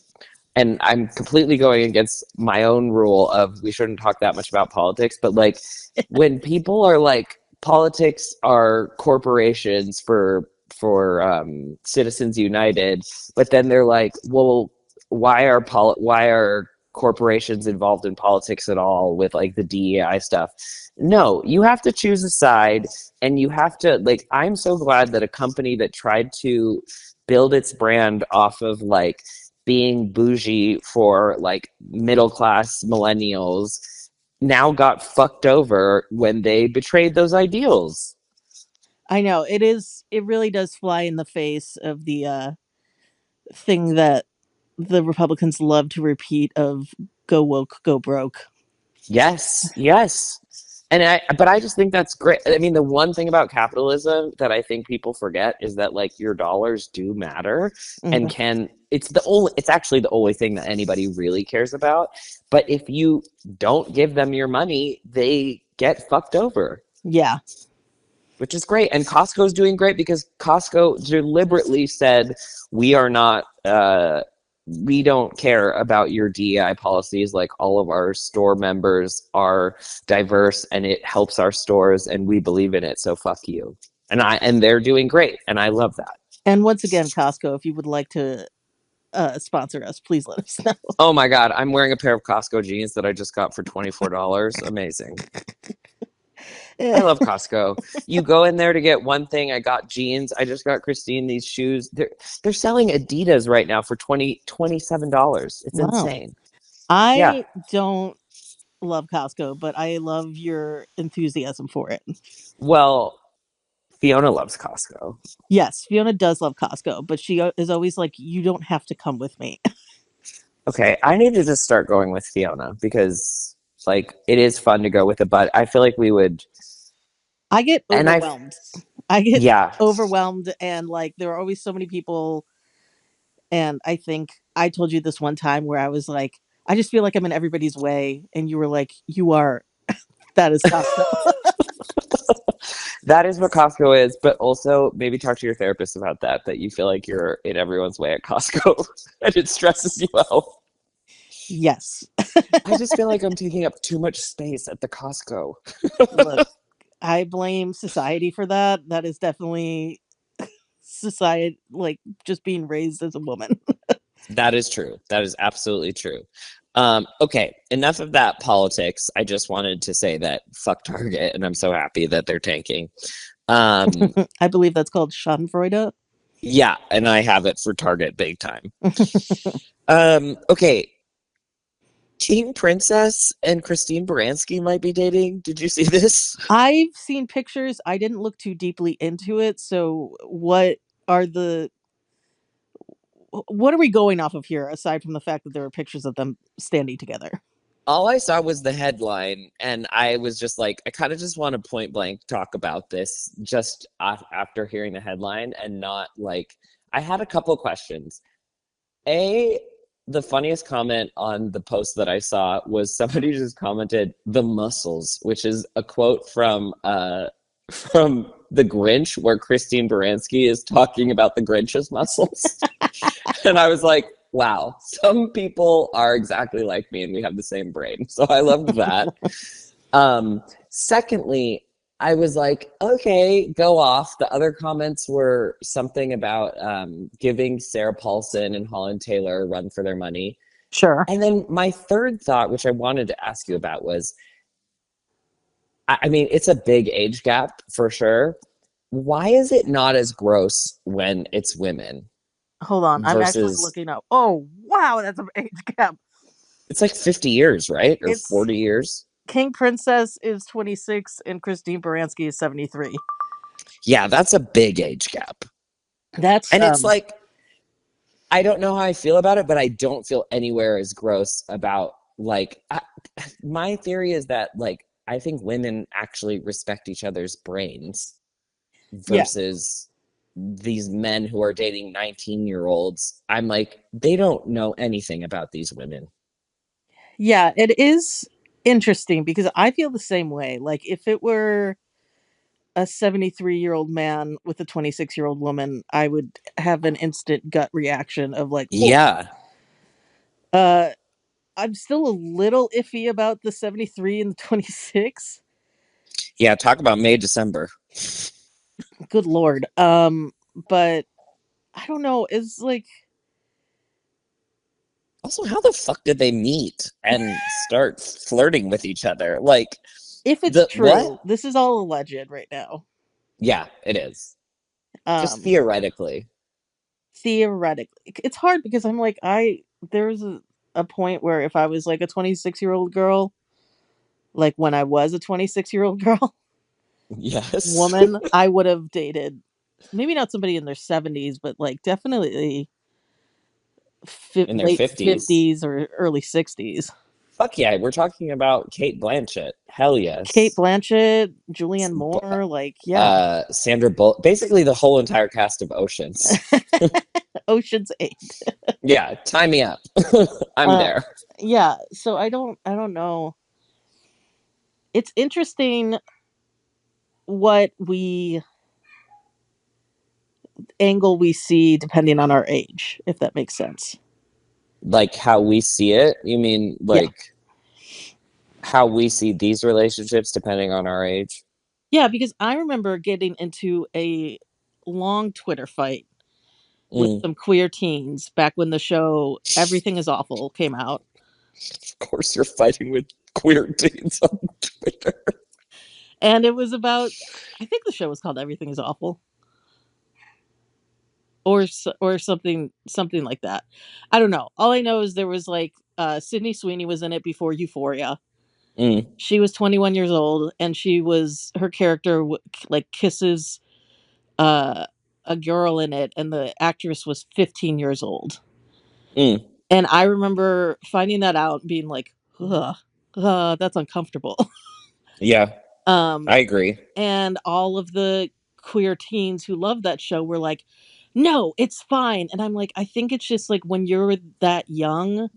and I'm completely going against my own rule of we shouldn't talk that much about politics, but like when people are like politics are corporations for Citizens United, but then they're like, well, why are corporations involved in politics at all with like the DEI stuff? No, you have to choose a side, and you have to like. I'm so glad that a company that tried to build its brand off of like being bougie for like middle class millennials now got fucked over when they betrayed those ideals. I know it is. It really does fly in the face of the thing that the Republicans love to repeat of "go woke, go broke." Yes, yes. But I just think that's great. I mean, the one thing about capitalism that I think people forget is that like your dollars do matter and Mhm. it's actually the only thing that anybody really cares about. But if you don't give them your money, they get fucked over, Yeah, which is great. And Costco's doing great because Costco deliberately said, we are not, we don't care about your DEI policies. Like all of our store members are diverse and it helps our stores and we believe in it. So fuck you. And they're doing great. And I love that. and once again, Costco, if you would like to sponsor us, please let us know. Oh my God. I'm wearing a pair of Costco jeans that I just got for $24. Amazing. I love Costco. You go in there to get one thing. I got jeans. I just got Christine these shoes. They're selling Adidas right now for $27. It's Wow. insane. Yeah. I don't love Costco, but I love your enthusiasm for it. Well, Fiona loves Costco. Yes, Fiona does love Costco, but she is always like, "You don't have to come with me." Okay, I need to just start going with Fiona because like it is fun to go with a but I feel like we would I get and I overwhelmed. I get yeah. overwhelmed, and like there are always so many people. And I think I told you this one time where I was like, "I just feel like I'm in everybody's way," and you were like, "You are." That is Costco. That is what Costco is, but also maybe talk to your therapist about that you feel like you're in everyone's way at Costco and it stresses you out. Yes. I just feel like I'm taking up too much space at the Costco. Look, I blame society for that. That is definitely society, like just being raised as a woman. That is true. That is absolutely true. Okay, enough of that politics. I just wanted to say that fuck Target, and I'm so happy that they're tanking. Um, I believe that's called schadenfreude. yeah, and I have it for Target big time. Okay, King Princess and Christine Baranski might be dating. Did you see this? I've seen pictures. I didn't look too deeply into it. So are the what are we going off of here aside from the fact that there are pictures of them standing together? All I saw was the headline, and I was just like, I kind of just want to point blank talk about this just after hearing the headline and not like, I had a couple questions. A, the funniest comment on the post that I saw was somebody just commented the muscles, which is a quote from The Grinch, where Christine Baranski is talking about the Grinch's muscles. And I was like, wow, some people are exactly like me and we have the same brain. So I loved that. Secondly, I was like, okay, go off. The other comments were something about giving Sarah Paulson and Holland Taylor a run for their money. Sure. And then my third thought, which I wanted to ask you about, was, I mean, it's a big age gap for sure. Why is it not as gross when it's women Hold on. I'm actually versus, looking up. Oh, wow. That's an age gap. it's like 50 years, right? Or It's 40 years? King Princess is 26 and Christine Baranski is 73. Yeah, that's a big age gap. That's And it's like, I don't know how I feel about it, but I don't feel anywhere as gross about like my theory is that like I think women actually respect each other's brains yeah. versus these men who are dating 19-year-olds. I'm like, they don't know anything about these women. Yeah, it is interesting because I feel the same way. Like if it were a 73-year-old man with a 26-year-old woman, I would have an instant gut reaction of like, oh, Yeah. uh I'm still a little iffy about the 73 and the 26. Yeah, talk about May, December. Good lord. But I don't know, it's like Also, how the fuck did they meet and start flirting with each other? Like, if it's the true, what? this is all alleged right now. Yeah, it is. Just Um theoretically. Theoretically. It's hard because I'm like there's a point where if I was like a 26-year-old girl, like when I was a 26-year-old girl, Yes. woman, I would have dated maybe not somebody in their 70s, but like definitely In their late 50s. 50s or early 60s. Fuck yeah, we're talking about Kate Blanchett. Hell Kate yes. Blanchett, Julianne Moore, like yeah. Sandra Bullock. Basically, the whole entire cast of Oceans. Ocean's 8. Yeah, tie me up. I'm Uh there. yeah, so I don't know. It's interesting what we angle we see depending on our age, if that makes sense. Like how we see it. You mean Yeah. like how we see these relationships depending on our age? Yeah, because I remember getting into a long Twitter fight with Mm. some queer teens back when the show Everything is Awful came out. Of course, you're fighting with queer teens on Twitter. And it was about I think the show was called Everything is Awful or something like that. I don't know. All I know is there was like Sydney Sweeney was in it before Euphoria. Mm. She was 21 years old and her character like kisses uh a girl in it and the actress was 15 years old. Mm. And I remember finding that out and being like, ugh, that's uncomfortable. Yeah, um I agree. and all of the queer teens who love that show were like, no, it's fine. And I'm like, I think it's just like when you're that young,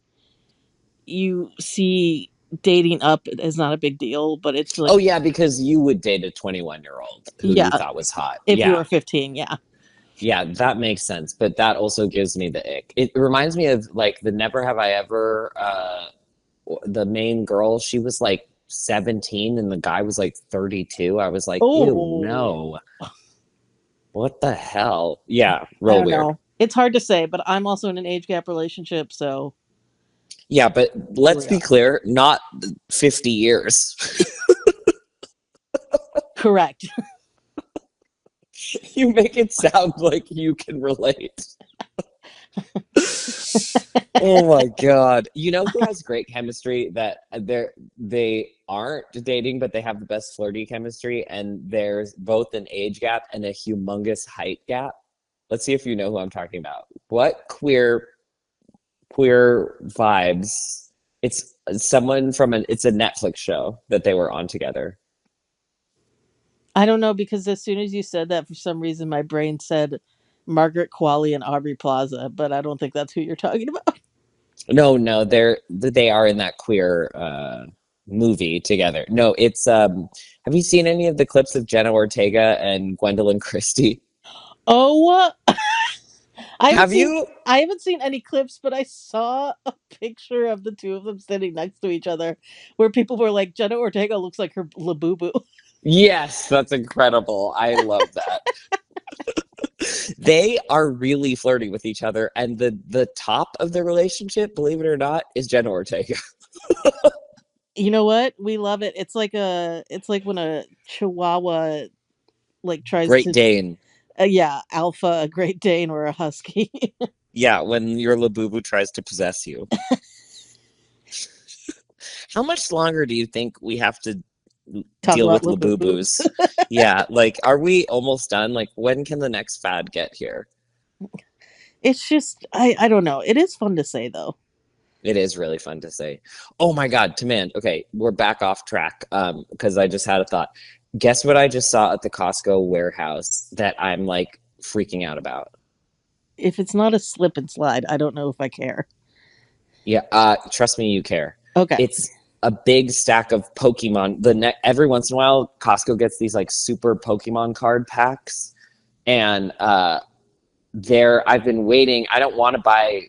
you see dating up is not a big deal, but it's like, Oh yeah, because you would date a 21-year-old who you yeah, thought was hot. if you Yeah. were 15, yeah. Yeah, that makes sense. But that also gives me the ick. It reminds me of like the Never Have I Ever, the main girl, she was like 17 and the guy was like 32. I was like, ew, Oh, no. What the hell? Yeah, I real don't weird. know. It's hard to say, but I'm also in an age gap relationship, so Yeah, but here let's we be are. clear, not 50 years. Correct. You make it sound like you can relate. Oh my God. You know who has great chemistry that they aren't dating, but they have the best flirty chemistry, and there's both an age gap and a humongous height gap. Let's see if you know who I'm talking about. What queer vibes? It's someone from it's a Netflix show that they were on together. I don't know because as soon as you said that, for some reason, my brain said Margaret Qualley and Aubrey Plaza, but I don't think that's who you're talking about. No, no, they are in that queer movie together. No, it's have you seen any of the clips of Jenna Ortega and Gwendolyn Christie? Oh, I haven't Have seen you? I haven't seen any clips, but I saw a picture of the two of them sitting next to each other, where people were like, "Jenna Ortega looks like her Labubu." Yes, that's incredible. I love that. They are really flirty with each other, and the top of the relationship, believe it or not, is Jenna Ortega. You know what? We love it. It's like when a Chihuahua like tries Great to, Dane. yeah, alpha a Great Dane or a Husky. Yeah, when your Labubu tries to possess you. How much longer do you think we have to Talk deal about with Labubus. Labubus? Yeah, like, are we almost done? Like, when can the next fad get here? It's just I don't know. It is fun to say though. It is really fun to say. Oh my God, Taman. Okay, we're back off track. Because I just had a thought. Guess what I just saw at the Costco warehouse that I'm like freaking out about? If it's not a slip and slide, I don't know if I care. Yeah, trust me, you care. Okay. It's a big stack of Pokemon. Every once in a while, Costco gets these like super Pokemon card packs, and there I've been waiting. I don't want to buy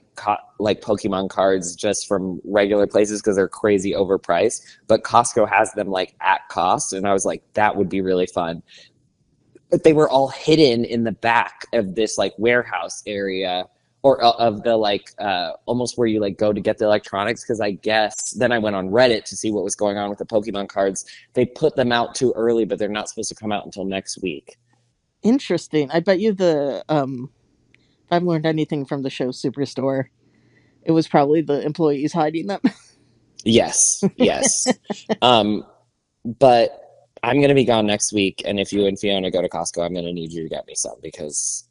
like Pokemon cards just from regular places because they're crazy overpriced, but Costco has them like at cost, and I was like, that would be really fun. But they were all hidden in the back of this like warehouse area or of the like almost where you like go to get the electronics, because I guess then I went on Reddit to see what was going on with the Pokemon cards. They put them out too early, but they're not supposed to come out until next week. Interesting. I bet you the if I've learned anything from the show Superstore, it was probably the employees hiding them. Yes, yes. um but I'm gonna be gone next week, and if you and Fiona go to Costco, I'm gonna need you to get me some because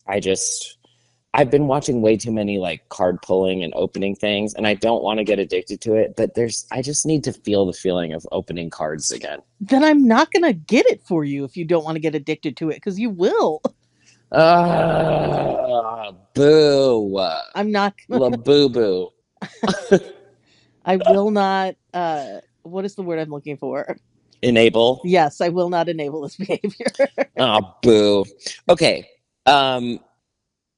I've been watching way too many like card pulling and opening things, and I don't want to get addicted to it, but I just need to feel the feeling of opening cards again. Then I'm not gonna get it for you if you don't want to get addicted to it, because you will. Boo. I'm not gonna. La boo boo. I will not. What is the word I'm looking for? Enable. Yes, I will not enable this behavior. Boo. Okay. Um,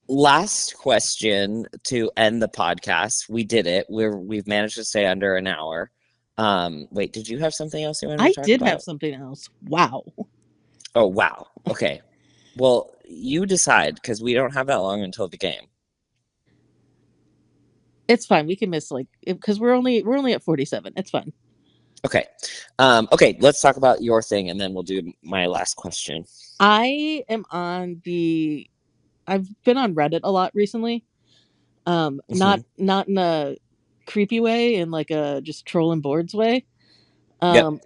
Last question to end the podcast. We did it. We've managed to stay under an hour. Wait, did you have something else you wanted I to talk did have about? something else. Wow. Oh, wow. Okay. Well, you decide because we don't have that long until the game. It's fine. We can miss like because we're only at 47. It's fine. Okay. Okay, let's talk about your thing and then we'll do my last question. I am on the. I've been on Reddit a lot recently. Hmm. Not in a creepy way, in like a just trolling boards way. Yep. Um,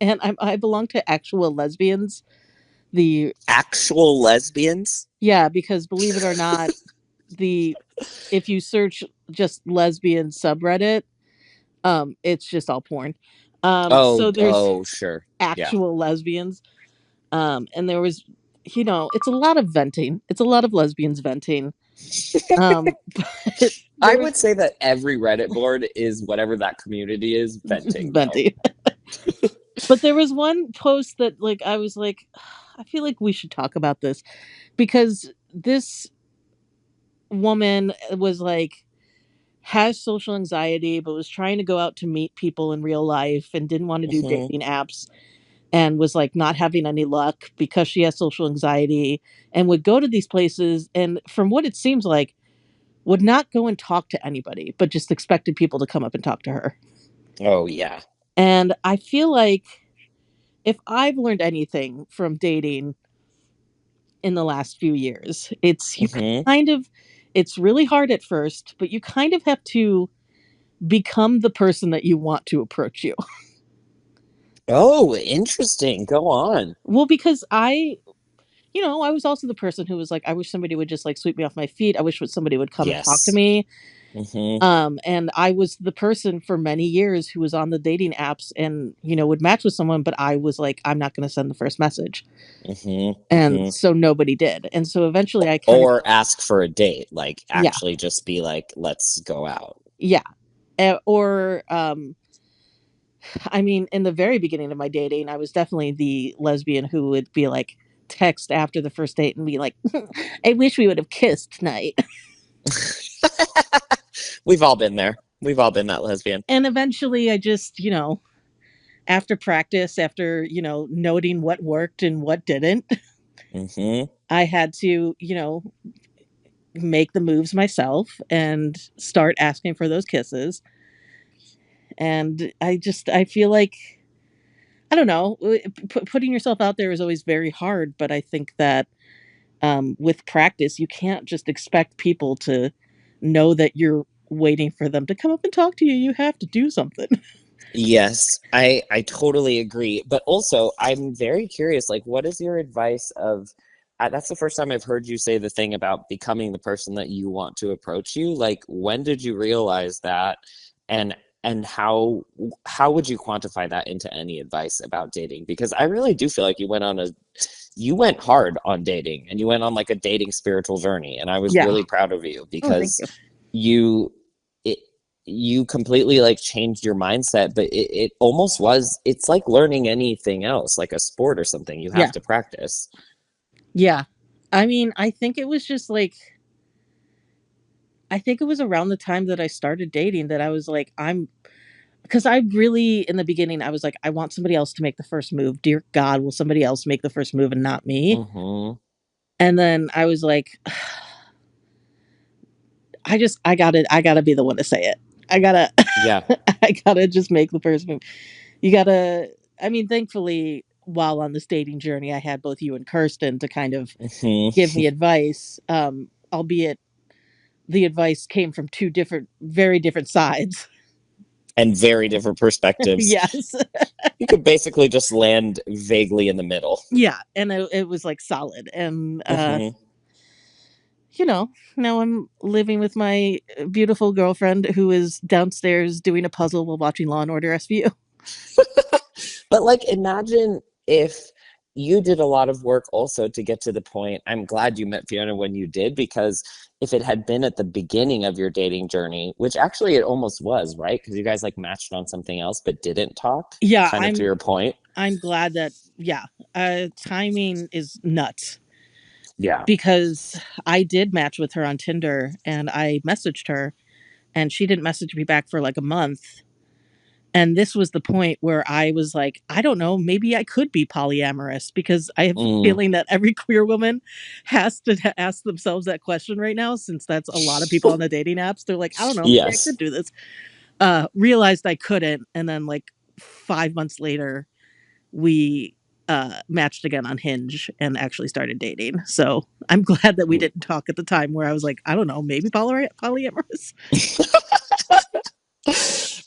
and I belong to actual lesbians. The Actual lesbians? Yeah, because believe it or not, the if you search just lesbian subreddit, it's just all porn. So there's Sure. Yeah. actual lesbians. And there was, it's a lot of venting. It's a lot of lesbians venting. But I there was would say that every Reddit board is whatever that community is venting, though. venting. But there was one post that like I was like, I feel like we should talk about this because this woman was like has social anxiety but was trying to go out to meet people in real life and didn't want to do Hmm. dating apps and was like not having any luck because she has social anxiety and would go to these places and from what it seems like would not go and talk to anybody but just expected people to come up and talk to her. Oh, yeah. And I feel like if I've learned anything from dating in the last few years, it's you Hmm. kind of It's really hard at first, but you kind of have to become the person that you want to approach you. Oh, interesting. Go on. Well, because I was also the person who was like, I wish somebody would just like sweep me off my feet. I wish somebody would come and talk to Yes. me. Mm-hmm. And I was the person for many years who was on the dating apps and, would match with someone, but I was like, I'm not going to send the first message. Mm-hmm. And Mm-hmm. so nobody did. And so eventually I kind of, Or ask for a date, like yeah, actually just be like, let's go out. yeah. Or, I mean, in the very beginning of my dating, I was definitely the lesbian who would be like, text after the first date and be like, I wish we would have kissed tonight. We've all been there. We've all been that lesbian. And eventually I just, after practice, after, noting what worked and what didn't, Mm-hmm. I had to, make the moves myself and start asking for those kisses. And I feel like, I don't know, putting yourself out there is always very hard. But I think that with practice, you can't just expect people to know that you're waiting for them to come up and talk to you. You have to do something. Yes, I totally agree. But also, I'm very curious, like, what is your advice of that's the first time I've heard you say the thing about becoming the person that you want to approach you. Like, when did you realize that? And and how would you quantify that into any advice about dating? Because I really do feel like you went hard on dating and you went on like a dating spiritual journey, and I was Yeah. really proud of you Oh, thank because you. you it you completely like changed your mindset, but it almost it's like learning anything else, like a sport or something. You have Yeah. to practice. Yeah. I mean, I think it was just like, I think it was around the time that I started dating that I was like, because I really, in the beginning, I was like, I want somebody else to make the first move. Dear God, will somebody else make the first move and not me? Hmm. And then I was like, I gotta be the one to say it. I gotta, Yeah. I gotta just make the first move. You gotta, I mean, thankfully, while on this dating journey, I had both you and Kirsten to kind of Hmm. give me advice, albeit the advice came from two very different sides. And very different perspectives. Yes. You could basically just land vaguely in the middle. Yeah. And it was like solid. And, Hmm. you know, now I'm living with my beautiful girlfriend who is downstairs doing a puzzle while watching Law and Order SVU. But like, imagine if you did a lot of work also to get to the point. I'm glad you met Fiona when you did, because if it had been at the beginning of your dating journey, which actually it almost was, right? Because you guys like matched on something else but didn't talk, Yeah, kind of to your point. I'm glad that, yeah, timing is nuts Yeah. because I did match with her on Tinder and I messaged her and she didn't message me back for like a month. And this was the point where I was like, I don't know, maybe I could be polyamorous because I have a Mm. feeling that every queer woman has to ask themselves that question right now, since that's a lot of people on the dating apps. They're like, I don't know, maybe I Yes. could do this. Realized I couldn't. And then, like, 5 months later, we matched again on Hinge and actually started dating. So I'm glad that we didn't talk at the time where I was like, I don't know, maybe polyamorous.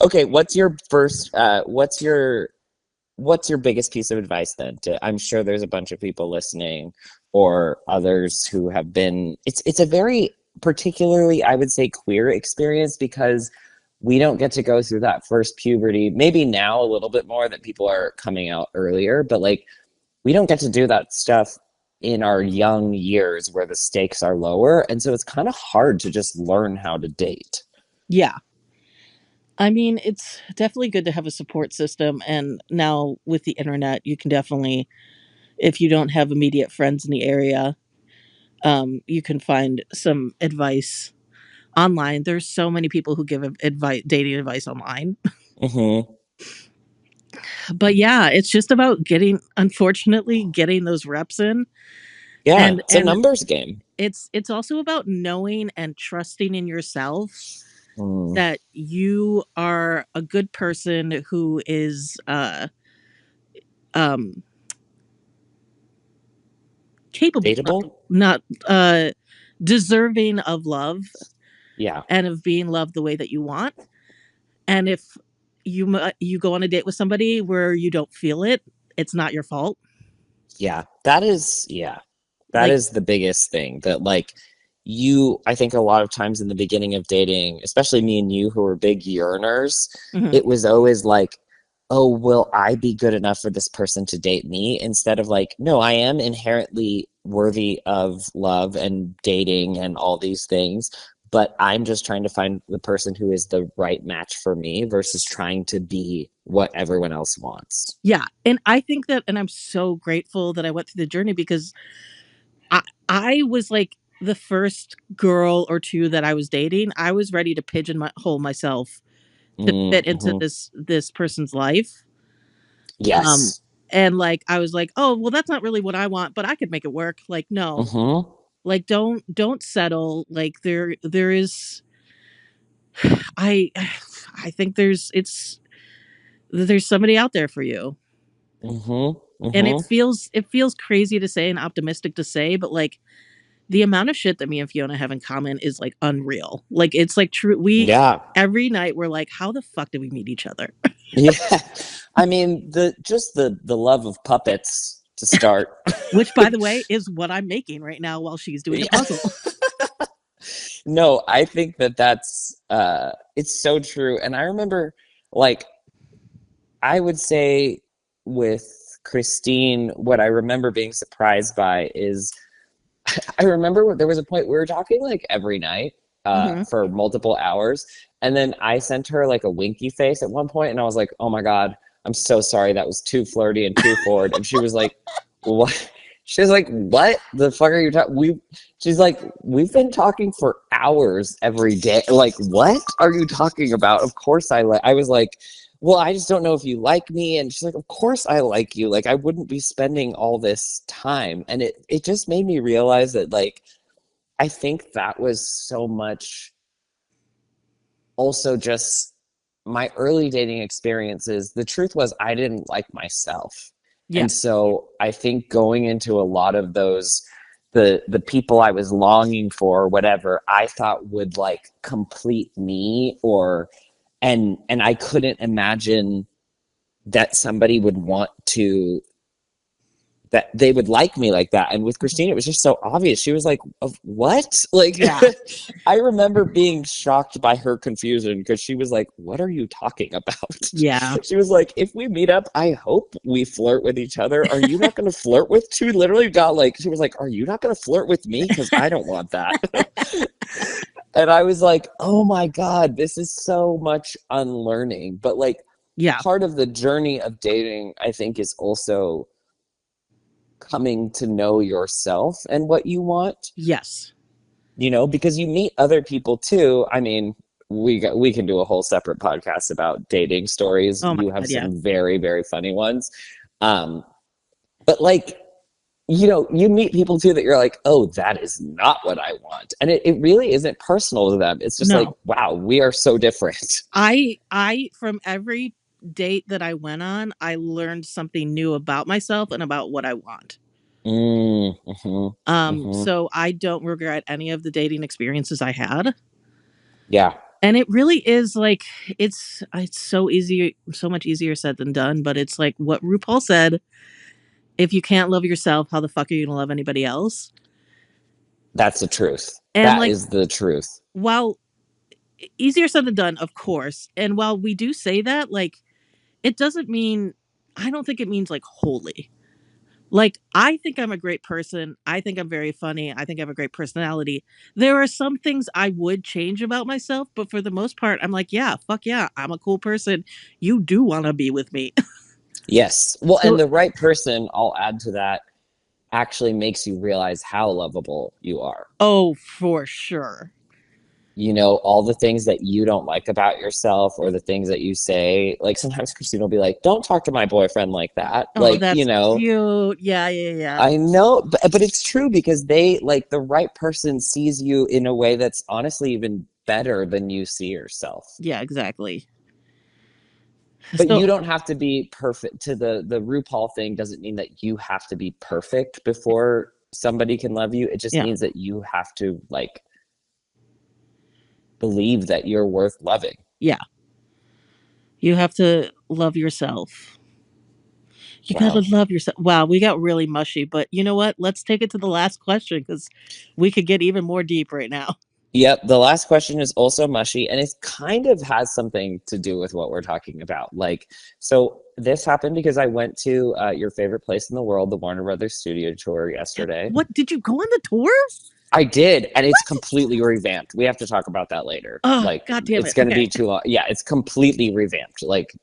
Okay, what's your biggest piece of advice then? I'm sure there's a bunch of people listening or others who have been it's a very particularly, I would say, queer experience because we don't get to go through that first puberty. Maybe now a little bit more that people are coming out earlier, but like we don't get to do that stuff in our young years where the stakes are lower. And so it's kind of hard to just learn how to date. Yeah. I mean, it's definitely good to have a support system. And now with the internet, you can definitely, if you don't have immediate friends in the area, you can find some advice online. There's so many people who give advice, dating advice online. Hmm. But yeah, it's just about unfortunately, getting those reps in. Yeah, And it's a numbers game. it's also about knowing and trusting in yourself Mm. that you are a good person who is um capable, Dateable? not deserving of love Yeah. and of being loved the way that you want. And if you go on a date with somebody where you don't feel it, it's not your fault. Yeah. That is, yeah. That Like, is the biggest thing that like I think a lot of times in the beginning of dating, especially me and you who are big yearners, mhm. it was always like, oh, will I be good enough for this person to date me? Instead of like, no, I am inherently worthy of love and dating and all these things, but I'm just trying to find the person who is the right match for me versus trying to be what everyone else wants. Yeah, and I think that, and I'm so grateful that I went through the journey because I I was like the first girl or two that I was dating. I was ready to pigeonhole myself to fit into Mm-hmm. this person's life. Um, Yes. and like I was like, oh well, that's not really what I want, but I could make it work. Like no, Mm-hmm. like don't settle. Like there is I I think there's somebody out there for you. Mm-hmm. And Mm-hmm. it feels crazy to say and optimistic to say, but like the amount of shit that me and Fiona have in common is like unreal. Like it's like true. We Yeah. every night we're like, how the fuck did we meet each other? Yeah. I mean, the love of puppets to start. Which, by the way, is what I'm making right now while she's doing a Yeah. puzzle. No, I think that that's it's so true. And I remember like I would say with Christine, what I remember being surprised by is I remember there was a point we were talking like every night Hmm. for multiple hours. And then I sent her like a winky face at one point, and I was like, oh my God, I'm so sorry. That was too flirty and too forward. And she was like, what? She was like, what the fuck are you talking? She's like, we've been talking for hours every day. Like, what are you talking about? Of course I was like, well, I just don't know if you like me. And she's like, of course I like you. Like, I wouldn't be spending all this time. And it just made me realize that, like, I think that was so much also just my early dating experiences. The truth was, I didn't like myself. Yeah. And so I think going into a lot of those, the people I was longing for, whatever, I thought would like complete me or and I couldn't imagine that somebody would want to that they would like me like that. And with Christine, it was just so obvious. She was like, what? Like, Yeah. I remember being shocked by her confusion because she was like, what are you talking about? Yeah. She was like, if we meet up, I hope we flirt with each other. Are you not going to flirt with? She literally got like, she was like, are you not going to flirt with me? Because I don't want that. And I was like, oh my God, this is so much unlearning. But like, Yeah. part of the journey of dating, I think, is also coming to know yourself and what you want, Yes. because you meet other people too. I mean, we can do a whole separate podcast about dating stories. Oh my You have God. Yeah. some very, very funny ones. Um, but like, you meet people too that you're like, oh, that is not what I want. And it really isn't personal to them. It's just like, No. wow, we are so different. I from every date that I went on, I learned something new about myself and about what I want. Mm-hmm, mm-hmm. So I don't regret any of the dating experiences I had. Yeah, And it really is like it's so easy, so much easier said than done, but it's like what RuPaul said, if you can't love yourself, how the fuck are you going to love anybody else? that's the truth. And That like is the truth. while easier said than done, of course. And while we do say that, like it doesn't mean I don't think it means like holy. Like, I think I'm a great person. I think I'm very funny. I think I have a great personality. There are some things I would change about myself, but for the most part, I'm like, yeah, fuck yeah, I'm a cool person. You do want to be with me. Yes. Well, So, and the right person, I'll add to that, actually makes you realize how lovable you are. oh, for sure. All the things that you don't like about yourself or the things that you say. Like sometimes Christine will be like, don't talk to my boyfriend like that. Oh, Like, that's cute. Yeah, yeah, yeah. I know, but it's true because they like the right person sees you in a way that's honestly even better than you see yourself. Yeah, exactly. But So, you don't have to be perfect. To the RuPaul thing doesn't mean that you have to be perfect before somebody can love you. It just Yeah. means that you have to like believe that you're worth loving. Yeah. You have to love yourself. You got to Wow. love yourself. Wow, we got really mushy, but you know what? Let's take it to the last question because we could get even more deep right now. Yep. The last question is also mushy, and it kind of has something to do with what we're talking about. Like, so this happened because I went to your favorite place in the world, the Warner Brothers studio tour yesterday. What did you go on the tour? I did, and it's What? completely revamped. We have to talk about that later. Oh, Like, God damn it's it. going to Okay. be too long. Yeah, it's completely revamped. Like,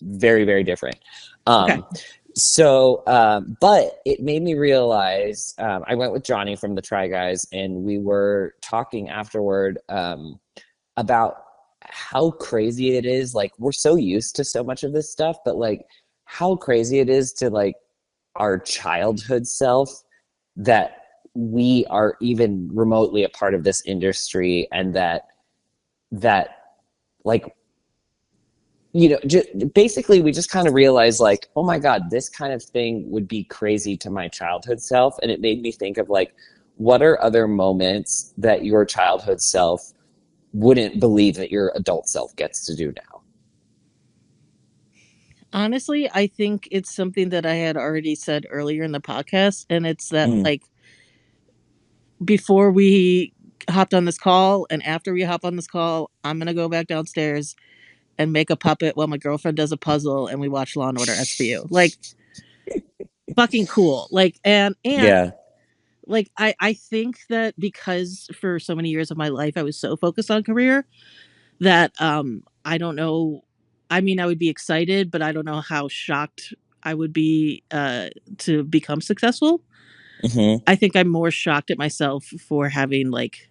very, very different. Okay. But it made me realize, I went with Johnny from the Try Guys, and we were talking afterward about how crazy it is. Like, we're so used to so much of this stuff, but like how crazy it is to like our childhood self that we are even remotely a part of this industry, and that like, you know, basically we just kind of realized like, oh my God, this kind of thing would be crazy to my childhood self. And it made me think of like, what are other moments that your childhood self wouldn't believe that your adult self gets to do now? Honestly, I think it's something that I had already said earlier in the podcast, and it's that Mm. like before we hopped on this call and after we hop on this call, I'm gonna go back downstairs and make a puppet while my girlfriend does a puzzle and we watch Law and Order SVU. Like fucking cool. Like and Yeah. like I think that because for so many years of my life I was so focused on career that I don't know, I mean I would be excited, but I don't know how shocked I would be to become successful. Hmm. I think I'm more shocked at myself for having like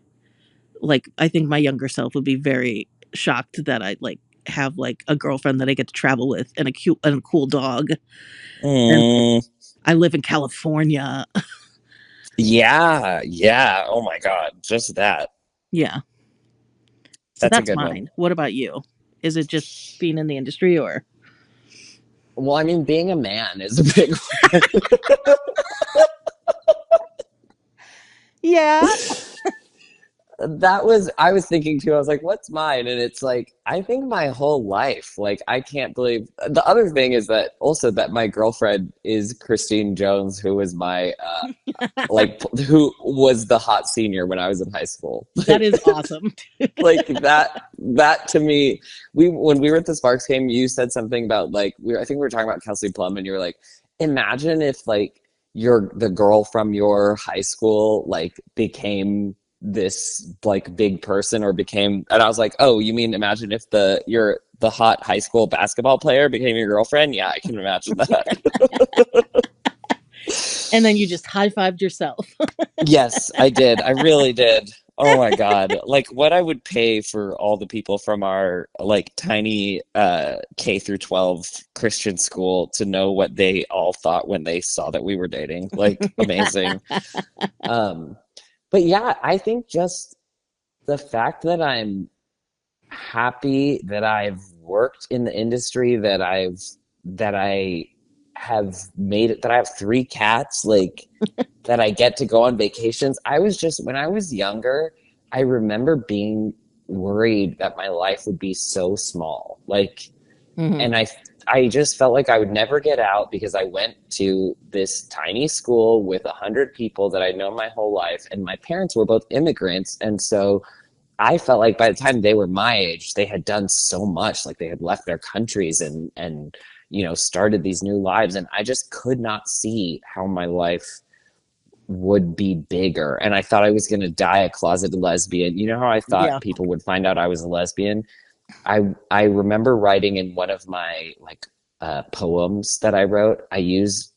I think my younger self would be very shocked that I like have like a girlfriend that I get to travel with and a cute and a cool dog and like, Mm. I live in California. Yeah. Yeah. Oh my God. Just that. Yeah. So That's a that's good one. mine. What about you? Is it just being in the industry or Well, I mean, being a man is a big Yeah. I was thinking too, I was like, what's mine? And it's like, I think my whole life, like, I can't believe the other thing is that also that my girlfriend is Christine Jones, who was my, who was the hot senior when I was in high school. That is awesome. Like that to me, when we were at the Sparks game, you said something about like, I think we were talking about Kelsey Plum, and you were like, imagine if like the girl from your high school, like became this like big person or became, and I was like, oh, you mean imagine if the hot high school basketball player became your girlfriend? Yeah, I can imagine that. And then you just high-fived yourself. Yes, I did. I really did. Oh my God. Like what I would pay for all the people from our like tiny K through 12 Christian school to know what they all thought when they saw that we were dating. Like amazing. Um but yeah, I think just the fact that I'm happy that I've worked in the industry, that I have made it, that I have 3 cats, like that I get to go on vacations. I was just, when I was younger, I remember being worried that my life would be so small. Like, Mhm. and I just felt like I would never get out because I went to this tiny school with 100 people that I'd known my whole life, and my parents were both immigrants, and so I felt like by the time they were my age, they had done so much. Like they had left their countries and you know started these new lives, and I just could not see how my life would be bigger. And I thought I was going to die a closeted lesbian. You know how I Yeah. thought people would find out I was a lesbian? I remember writing in one of my like poems that I wrote, I used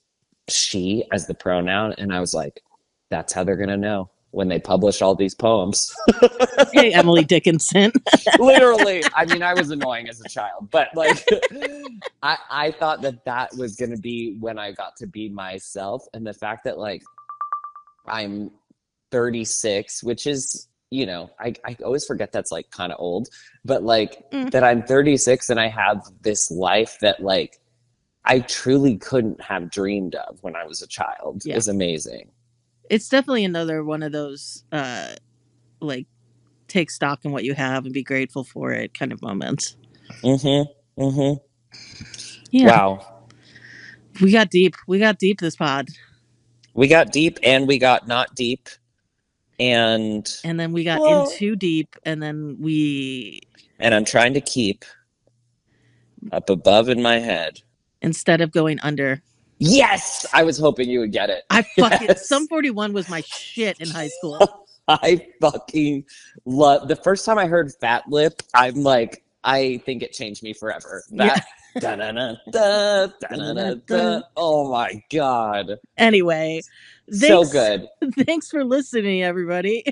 she as the pronoun, and I was like, that's how they're going to know when they publish all these poems. Okay, Emily Dickinson. Literally. I mean, I was annoying as a child, but like I thought that that was going to be when I got to be myself. And the fact that like I'm 36, which is, you know, I always forget that's like kind of old, but like Mm. that I'm 36 and I have this life that like I truly couldn't have dreamed of when I was a child Yeah. is amazing. It's definitely another one of those like take stock in what you have and be grateful for it kind of moments. Mm-hmm. Mm-hmm. Yeah. Wow. We got deep. We got deep this pod. We got deep and we got not deep. And And then we got well, into deep and then we and I'm trying to keep up above in my head. instead of going under. Yes, I was hoping you would get it. I fucking Sum Yes. 41 was my shit in high school. I fucking love the first time I heard Fat Lip, I'm like, I think it changed me forever. Yeah. That da-na-na-da, da-na-na-da. Oh my god. Anyway, So thanks good. thanks for listening, everybody.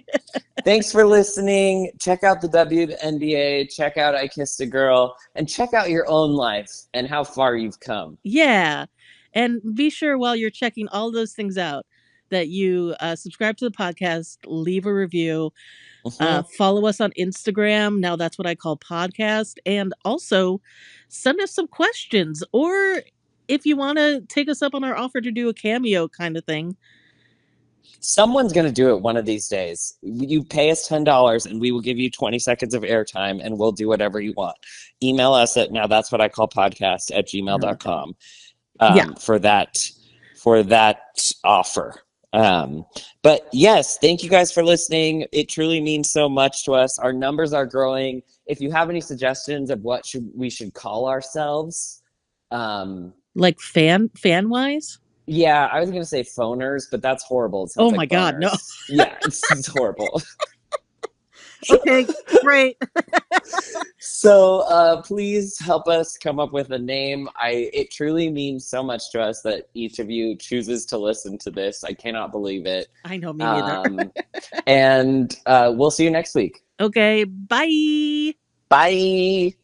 Thanks for listening. Check out the WNBA, check out I Kissed a Girl, and check out your own life and how far you've come. Yeah. And be sure while you're checking all those things out that you subscribe to the podcast, leave a review, Mm-hmm. follow us on Instagram. Now that's what I call podcast. And also send us some questions. Or if you want to take us up on our offer to do a cameo kind of thing. Someone's going to do it one of these days. You pay us $10 and we will give you 20 seconds of airtime and we'll do whatever you want. Email us at now that's what I call podcast at gmail.com Yeah. for that offer. But yes, thank you guys for listening. It truly means so much to us. Our numbers are growing. If you have any suggestions of what we should call ourselves, like fan wise. yeah, I was gonna say phoners, but that's horrible. It sounds Oh like my god, no. boners. Yeah, it's horrible. Okay, great. So please help us come up with a name. It truly means so much to us that each of you chooses to listen to this. I cannot believe it. I know, me neither. And we'll see you next week. Okay, bye. Bye.